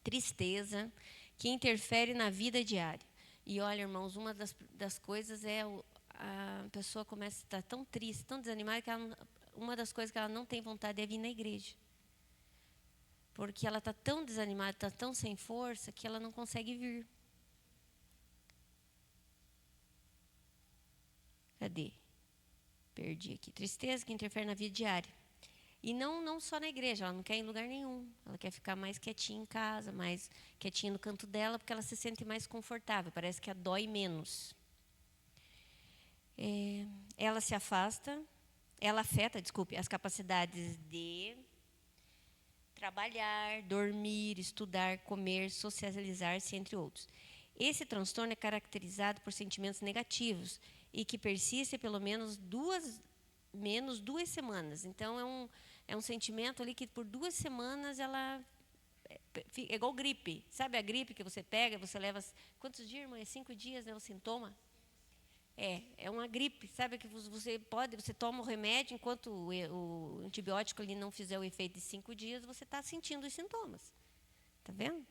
Tristeza, que interfere na vida diária. E olha, irmãos, uma das coisas é a pessoa começa a estar tão triste, tão desanimada, que uma das coisas que ela não tem vontade é vir na igreja. Porque ela está tão desanimada, está tão sem força, que ela não consegue vir. Cadê? Perdi aqui. Tristeza que interfere na vida diária. E não só na igreja, ela não quer ir em lugar nenhum. Ela quer ficar mais quietinha em casa, mais quietinha no canto dela, porque ela se sente mais confortável, parece que a dói menos. Ela afeta, as capacidades de trabalhar, dormir, estudar, comer, socializar-se, entre outros. Esse transtorno é caracterizado por sentimentos negativos e que persistem pelo menos duas semanas. Então, é um sentimento ali que por 2 semanas ela... É igual gripe. Sabe a gripe que você pega, você leva... Quantos dias, irmã? É 5 dias, né, o sintoma? É uma gripe, sabe que você toma o remédio, enquanto o antibiótico ali não fizer o efeito de 5 dias, você está sentindo os sintomas. Tá vendo?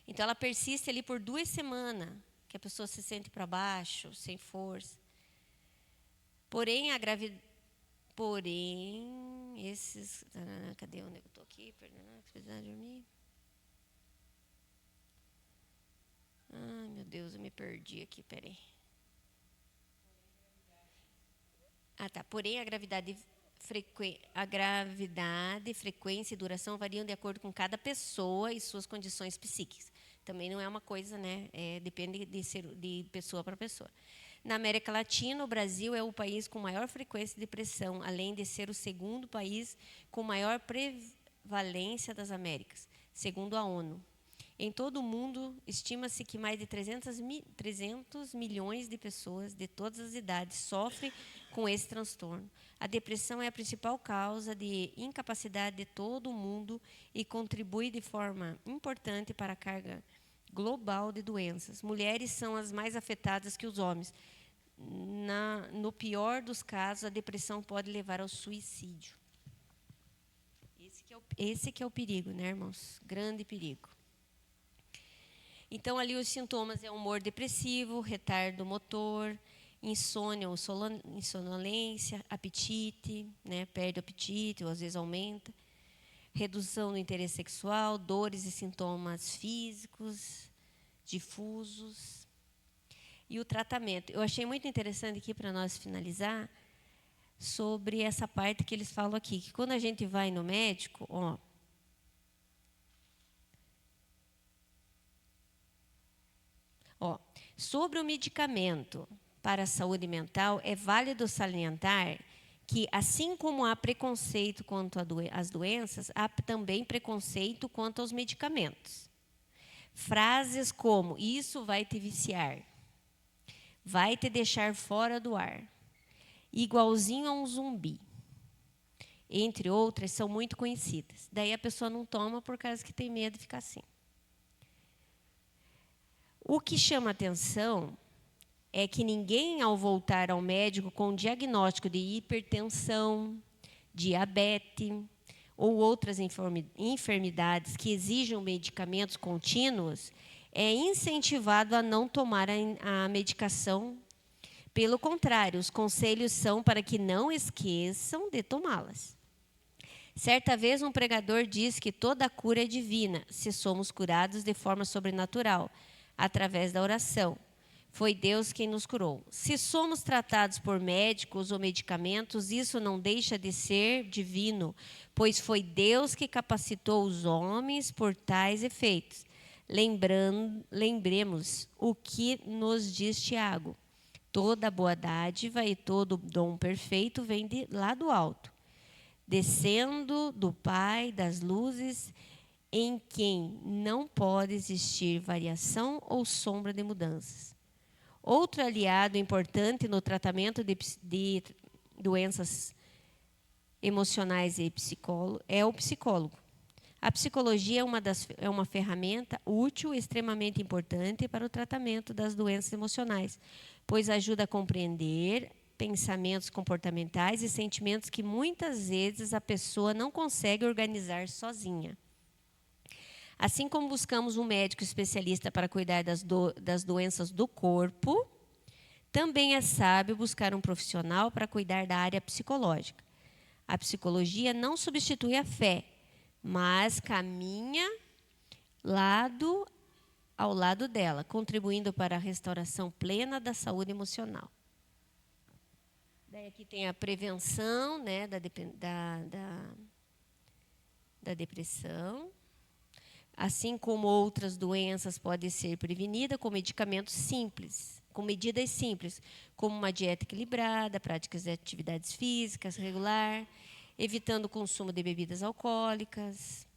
Então, ela persiste ali por 2 semanas, que a pessoa se sente para baixo, sem força. Porém, esses... cadê onde eu estou aqui? Precisar dormir. Ai, meu Deus, eu me perdi aqui, peraí. Tá. Porém, a gravidade, frequência e duração variam de acordo com cada pessoa e suas condições psíquicas. Também não é uma coisa, né? Depende de pessoa para pessoa. Na América Latina, o Brasil é o país com maior frequência de depressão, além de ser o segundo país com maior prevalência das Américas, segundo a ONU. Em todo o mundo, estima-se que mais de 300 milhões de pessoas de todas as idades sofrem com esse transtorno. A depressão é a principal causa de incapacidade de todo o mundo e contribui de forma importante para a carga global de doenças. Mulheres são as mais afetadas que os homens. No pior dos casos, a depressão pode levar ao suicídio. Esse que é o perigo, né, irmãos? Grande perigo. Então, ali os sintomas é humor depressivo, retardo motor, insônia ou sonolência, apetite, né, perde o apetite ou às vezes aumenta, redução do interesse sexual, dores e sintomas físicos, difusos. E o tratamento. Eu achei muito interessante aqui para nós finalizar sobre essa parte que eles falam aqui, que quando a gente vai no médico, sobre o medicamento para a saúde mental, é válido salientar que, assim como há preconceito quanto às doenças, há também preconceito quanto aos medicamentos. Frases como, isso vai te viciar, vai te deixar fora do ar, igualzinho a um zumbi, entre outras, são muito conhecidas. Daí a pessoa não toma por causa que tem medo de ficar assim. O que chama atenção é que ninguém, ao voltar ao médico com diagnóstico de hipertensão, diabetes ou outras enfermidades que exijam medicamentos contínuos, é incentivado a não tomar a medicação. Pelo contrário, os conselhos são para que não esqueçam de tomá-las. Certa vez, um pregador disse que toda cura é divina, se somos curados de forma sobrenatural, através da oração. Foi Deus quem nos curou. Se somos tratados por médicos ou medicamentos, isso não deixa de ser divino, pois foi Deus que capacitou os homens por tais efeitos. Lembremos o que nos diz Tiago. Toda boa dádiva e todo dom perfeito vem lá do alto, descendo do Pai das luzes, em quem não pode existir variação ou sombra de mudanças. Outro aliado importante no tratamento de doenças emocionais é o psicólogo. A psicologia é uma ferramenta útil e extremamente importante para o tratamento das doenças emocionais, pois ajuda a compreender pensamentos comportamentais e sentimentos que muitas vezes a pessoa não consegue organizar sozinha. Assim como buscamos um médico especialista para cuidar das doenças do corpo, também é sábio buscar um profissional para cuidar da área psicológica. A psicologia não substitui a fé, mas caminha ao lado dela, contribuindo para a restauração plena da saúde emocional. Daí aqui tem a prevenção, né, da depressão. Assim como outras doenças podem ser prevenidas com medicamentos simples, com medidas simples, como uma dieta equilibrada, práticas de atividades físicas regular, evitando o consumo de bebidas alcoólicas,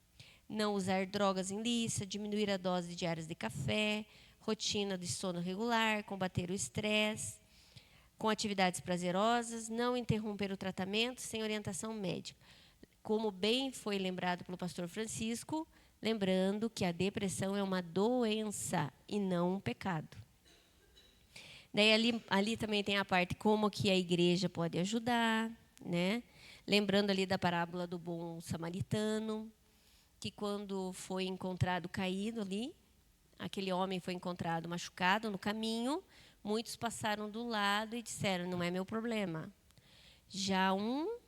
não usar drogas ilícitas, diminuir a dose diária de café, rotina de sono regular, combater o estresse, com atividades prazerosas, não interromper o tratamento sem orientação médica. Como bem foi lembrado pelo pastor Francisco, lembrando que a depressão é uma doença e não um pecado. Daí ali também tem a parte como que a igreja pode ajudar, né? Lembrando ali da parábola do bom samaritano, que quando foi encontrado caído ali, aquele homem foi encontrado machucado no caminho, muitos passaram do lado e disseram, não é meu problema. Já um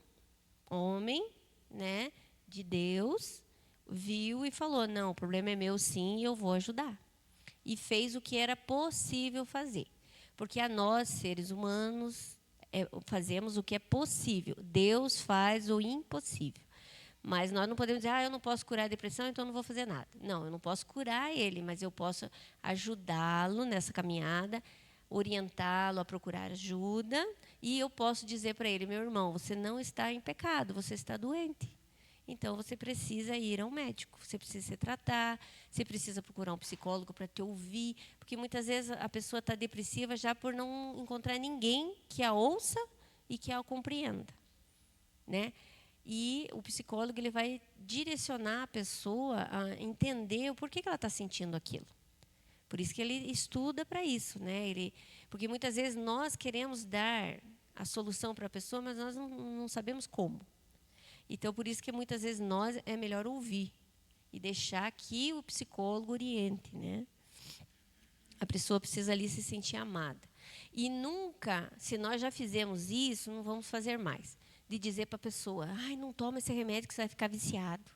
homem, né, de Deus, viu e falou, não, o problema é meu sim e eu vou ajudar. E fez o que era possível fazer. Porque a nós, seres humanos, fazemos o que é possível. Deus faz o impossível. Mas nós não podemos dizer, eu não posso curar a depressão, então eu não vou fazer nada. Não, eu não posso curar ele, mas eu posso ajudá-lo nessa caminhada, orientá-lo a procurar ajuda, e eu posso dizer para ele, meu irmão, você não está em pecado, você está doente. Então, você precisa ir ao médico, você precisa se tratar, você precisa procurar um psicólogo para te ouvir, porque muitas vezes a pessoa está depressiva já por não encontrar ninguém que a ouça e que a compreenda, né? E o psicólogo ele vai direcionar a pessoa a entender o porquê que ela está sentindo aquilo. Por isso que ele estuda para isso, né? Porque muitas vezes nós queremos dar a solução para a pessoa, mas nós não sabemos como. Então, por isso que muitas vezes nós é melhor ouvir e deixar que o psicólogo oriente, né? A pessoa precisa ali se sentir amada. E nunca, se nós já fizemos isso, não vamos fazer mais. De dizer para a pessoa, não toma esse remédio que você vai ficar viciado.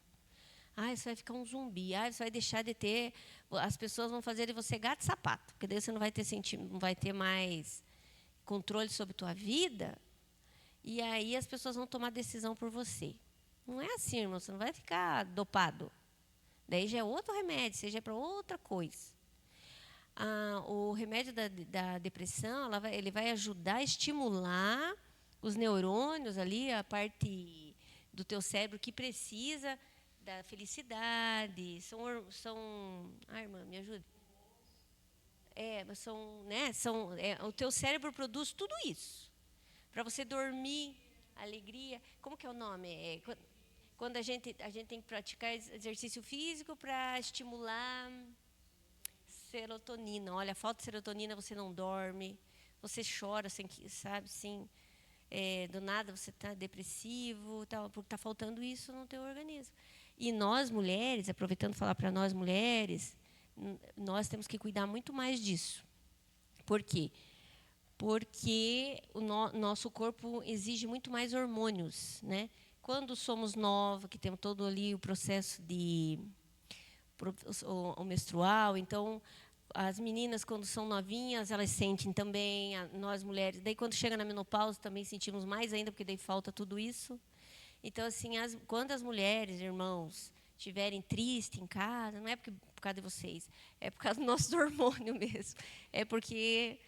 Você vai ficar um zumbi. Você vai deixar de ter... As pessoas vão fazer de você gato e sapato, porque daí você não vai ter mais controle sobre a tua vida. E aí as pessoas vão tomar decisão por você. Não é assim, irmão. Você não vai ficar dopado. Daí já é outro remédio, seja para outra coisa. O remédio da depressão, ele vai ajudar a estimular os neurônios ali, a parte do teu cérebro que precisa da felicidade. Irmã, me ajuda. O teu cérebro produz tudo isso. Para você dormir, alegria. Como que é o nome? Quando a gente tem que praticar exercício físico para estimular serotonina. Olha, falta serotonina, você não dorme, você chora, sabe, sim. Do nada você está depressivo, porque está faltando isso no teu organismo. E nós, mulheres, aproveitando falar para nós, mulheres, nós temos que cuidar muito mais disso. Por quê? Porque o nosso corpo exige muito mais hormônios, né? Quando somos novas, que temos todo ali o processo o menstrual, então as meninas quando são novinhas elas sentem também, nós mulheres. Daí quando chega na menopausa também sentimos mais ainda, porque daí falta tudo isso. Então assim, quando as mulheres, irmãos, estiverem tristes em casa, não é por causa de vocês, é por causa do nosso hormônio mesmo. É porque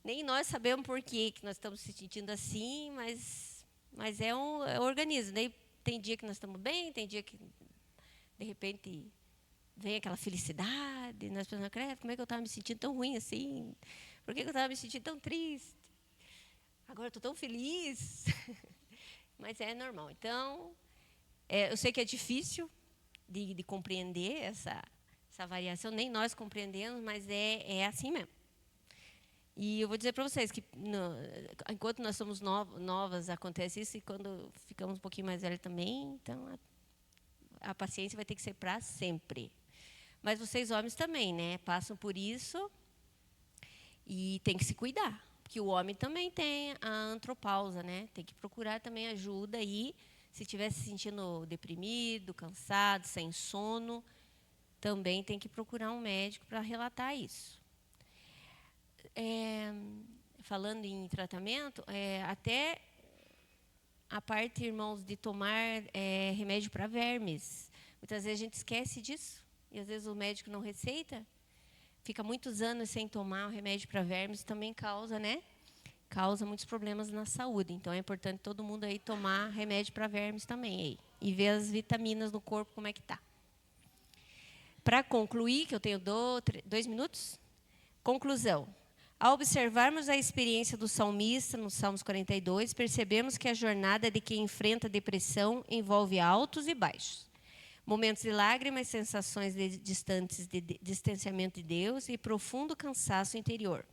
nem nós sabemos por que nós estamos se sentindo assim, mas é um organismo. Daí tem dia que nós estamos bem, tem dia que, de repente, vem aquela felicidade. Nós pensamos, como é que eu estava me sentindo tão ruim assim? Por que eu estava me sentindo tão triste? Agora eu estou tão feliz. Mas é normal. Então, eu sei que é difícil de compreender essa variação. Nem nós compreendemos, mas é assim mesmo. E eu vou dizer para vocês que, enquanto nós somos novas, acontece isso, e quando ficamos um pouquinho mais velhos também, então a paciência vai ter que ser para sempre. Mas vocês, homens, também, né? Passam por isso e tem que se cuidar. Porque o homem também tem a antropausa, né? Tem que procurar também ajuda e, se estiver se sentindo deprimido, cansado, sem sono, também tem que procurar um médico para relatar isso. Falando em tratamento, até a parte, irmãos, de tomar remédio para vermes. Muitas vezes a gente esquece disso, e às vezes o médico não receita, fica muitos anos sem tomar o remédio para vermes, também causa muitos problemas na saúde. Então é importante todo mundo aí tomar remédio para vermes também, aí, e ver as vitaminas no corpo, como é que está. Para concluir, que eu tenho 2 minutos, conclusão. Ao observarmos a experiência do salmista, no Salmos 42, percebemos que a jornada de quem enfrenta a depressão envolve altos e baixos. Momentos de lágrimas, sensações distantes de distanciamento de Deus e profundo cansaço interior.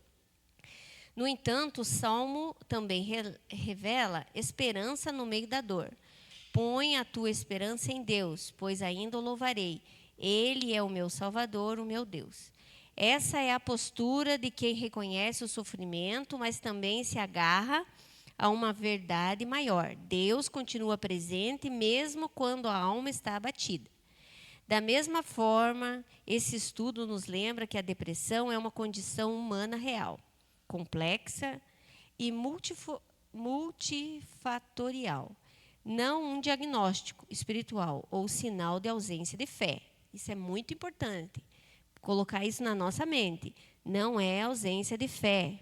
No entanto, o Salmo também revela esperança no meio da dor. Põe a tua esperança em Deus, pois ainda o louvarei. Ele é o meu Salvador, o meu Deus. Essa é a postura de quem reconhece o sofrimento, mas também se agarra a uma verdade maior. Deus continua presente mesmo quando a alma está abatida. Da mesma forma, esse estudo nos lembra que a depressão é uma condição humana real, complexa e multifatorial, não um diagnóstico espiritual ou sinal de ausência de fé. Isso é muito importante, colocar isso na nossa mente. Não é ausência de fé.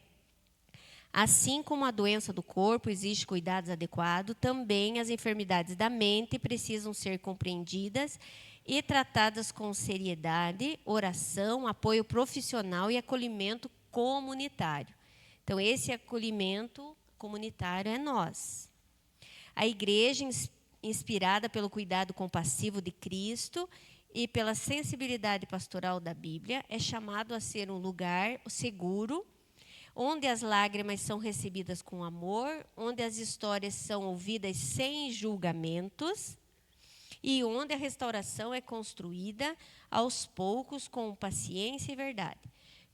Assim como a doença do corpo exige cuidados adequados, também as enfermidades da mente precisam ser compreendidas e tratadas com seriedade, oração, apoio profissional e acolhimento comunitário. Então, esse acolhimento comunitário é nós. A igreja, inspirada pelo cuidado compassivo de Cristo e pela sensibilidade pastoral da Bíblia, é chamado a ser um lugar seguro, onde as lágrimas são recebidas com amor, onde as histórias são ouvidas sem julgamentos e onde a restauração é construída aos poucos com paciência e verdade.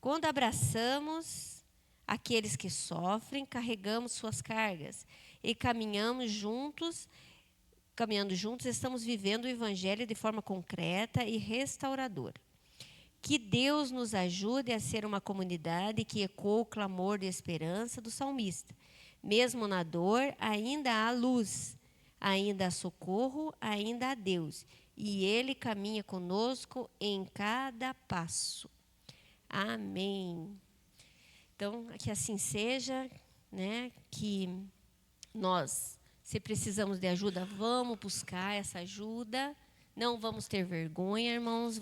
Quando abraçamos aqueles que sofrem, carregamos suas cargas e caminhando juntos, estamos vivendo o Evangelho de forma concreta e restauradora. Que Deus nos ajude a ser uma comunidade que ecoa o clamor de esperança do salmista. Mesmo na dor, ainda há luz, ainda há socorro, ainda há Deus. E Ele caminha conosco em cada passo. Amém. Então, que assim seja, né? Que nós, se precisamos de ajuda, vamos buscar essa ajuda. Não vamos ter vergonha, irmãos.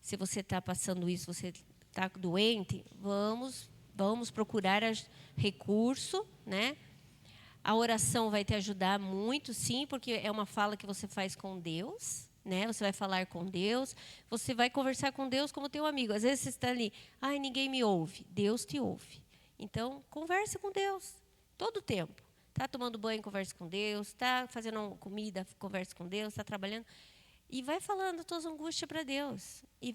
Se você está passando isso, você está doente, vamos procurar recurso, né? A oração vai te ajudar muito, sim, porque é uma fala que você faz com Deus, né? Você vai falar com Deus, você vai conversar com Deus como teu amigo. Às vezes você está ali, ai, ninguém me ouve. Deus te ouve. Então, converse com Deus todo o tempo. Está tomando banho, converse com Deus. Está fazendo comida, converse com Deus. Está trabalhando. E vai falando as tuas angústias para Deus. E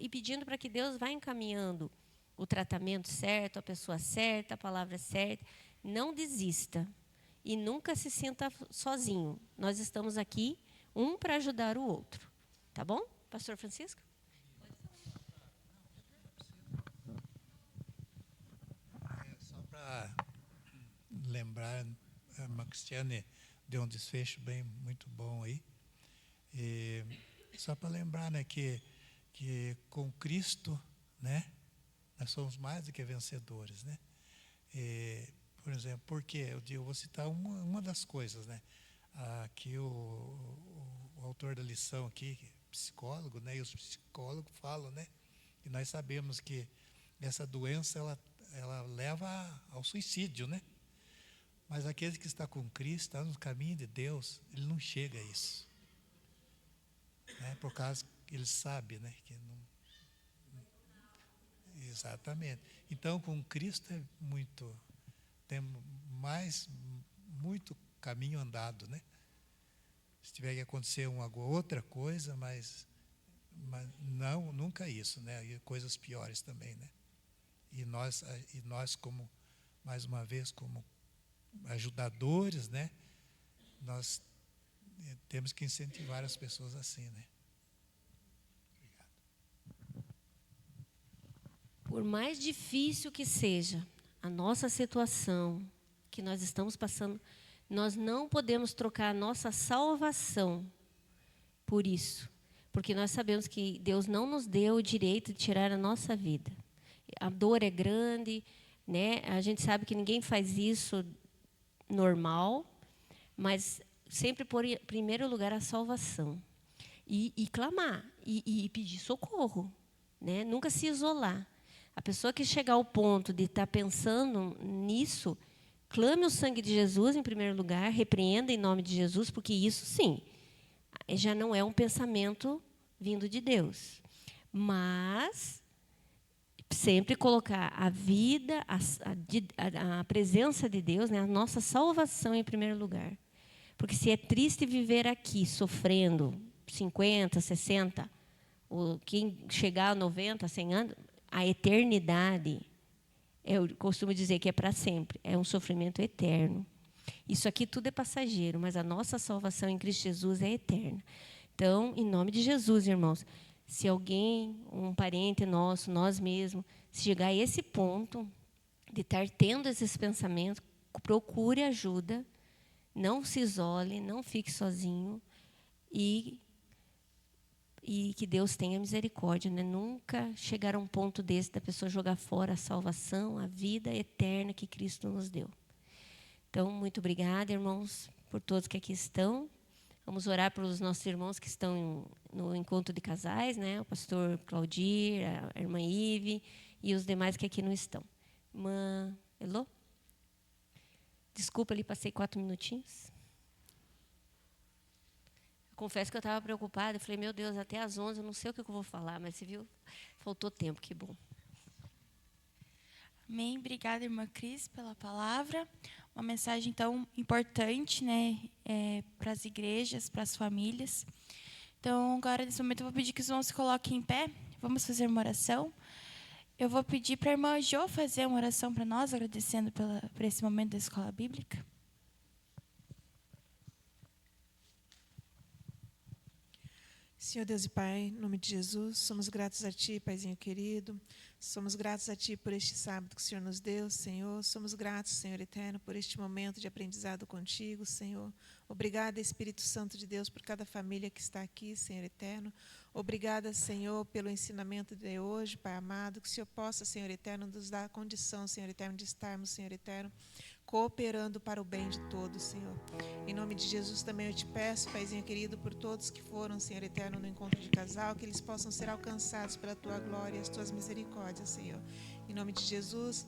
pedindo para que Deus vá encaminhando o tratamento certo, a pessoa certa, a palavra certa. Não desista. E nunca se sinta sozinho. Nós estamos aqui, um para ajudar o outro. Tá bom, Pastor Francisco? Só para lembrar, a irmã Cristiane deu um desfecho muito bom aí. E só para lembrar, né, que com Cristo, né, nós somos mais do que vencedores, né? Por exemplo, porque eu vou citar uma das coisas, né? Aqui o autor da lição aqui, psicólogo, né? E os psicólogos falam, né? E nós sabemos que essa doença ela leva ao suicídio, né? Mas aquele que está com Cristo, está no caminho de Deus, ele não chega a isso. Né? Por causa que ele sabe, né? Que não... Exatamente. Então, com Cristo tem muito caminho andado, né? Se tiver que acontecer uma outra coisa, mas não, nunca isso, né? E coisas piores também, né? E nós como, mais uma vez, como ajudadores, né? Nós temos que incentivar as pessoas assim, né? Obrigado. Por mais difícil que seja a nossa situação que nós estamos passando, nós não podemos trocar a nossa salvação por isso. Porque nós sabemos que Deus não nos deu o direito de tirar a nossa vida. A dor é grande, né? A gente sabe que ninguém faz isso normal, mas sempre pôr em primeiro lugar a salvação. E clamar, e pedir socorro, né? Nunca se isolar. A pessoa que chegar ao ponto de estar pensando nisso, clame o sangue de Jesus em primeiro lugar, repreenda em nome de Jesus, porque isso, sim, já não é um pensamento vindo de Deus. Mas sempre colocar a vida, a presença de Deus, né, a nossa salvação em primeiro lugar. Porque se é triste viver aqui, sofrendo 50, 60, ou quem chegar a 90, 100 anos, a eternidade, eu costumo dizer que é para sempre, é um sofrimento eterno. Isso aqui tudo é passageiro, mas a nossa salvação em Cristo Jesus é eterna. Então, em nome de Jesus, irmãos, se alguém, um parente nosso, nós mesmos, se chegar a esse ponto de estar tendo esses pensamentos, procure ajuda, não se isole, não fique sozinho e que Deus tenha misericórdia, né? Nunca chegar a um ponto desse da pessoa jogar fora a salvação, a vida eterna que Cristo nos deu. Então, muito obrigada, irmãos, por todos que aqui estão. Vamos orar pelos nossos irmãos que estão no encontro de casais, né? O pastor Claudir, a irmã Ive e os demais que aqui não estão. Irmã Elô? Desculpa, ali passei 4 minutinhos. Confesso que eu estava preocupada. Eu falei, meu Deus, até às 11 eu não sei o que eu vou falar, mas você viu, faltou tempo, que bom. Amém. Obrigada, irmã Cris, pela palavra. Uma mensagem tão importante, né, para as igrejas, para as famílias. Então, agora, nesse momento, eu vou pedir que os irmãos se coloquem em pé. Vamos fazer uma oração. Eu vou pedir para a irmã Jo fazer uma oração para nós, agradecendo por esse momento da escola bíblica. Senhor Deus e Pai, em nome de Jesus, somos gratos a Ti, Paizinho querido. Somos gratos a Ti por este sábado que o Senhor nos deu, Senhor. Somos gratos, Senhor eterno, por este momento de aprendizado contigo, Senhor. Obrigada, Espírito Santo de Deus, por cada família que está aqui, Senhor eterno. Obrigada, Senhor, pelo ensinamento de hoje, Pai amado. Que o Senhor possa, Senhor eterno, nos dar a condição, Senhor eterno, de estarmos, Senhor eterno, cooperando para o bem de todos, Senhor. Em nome de Jesus também eu te peço, Paizinho querido, por todos que foram, Senhor eterno, no encontro de casal, que eles possam ser alcançados pela Tua glória e as Tuas misericórdias, Senhor. Em nome de Jesus,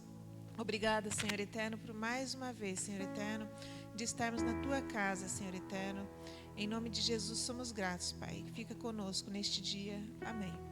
obrigada, Senhor eterno, por mais uma vez, Senhor eterno, de estarmos na Tua casa, Senhor eterno. Em nome de Jesus somos gratos, Pai. Fica conosco neste dia. Amém.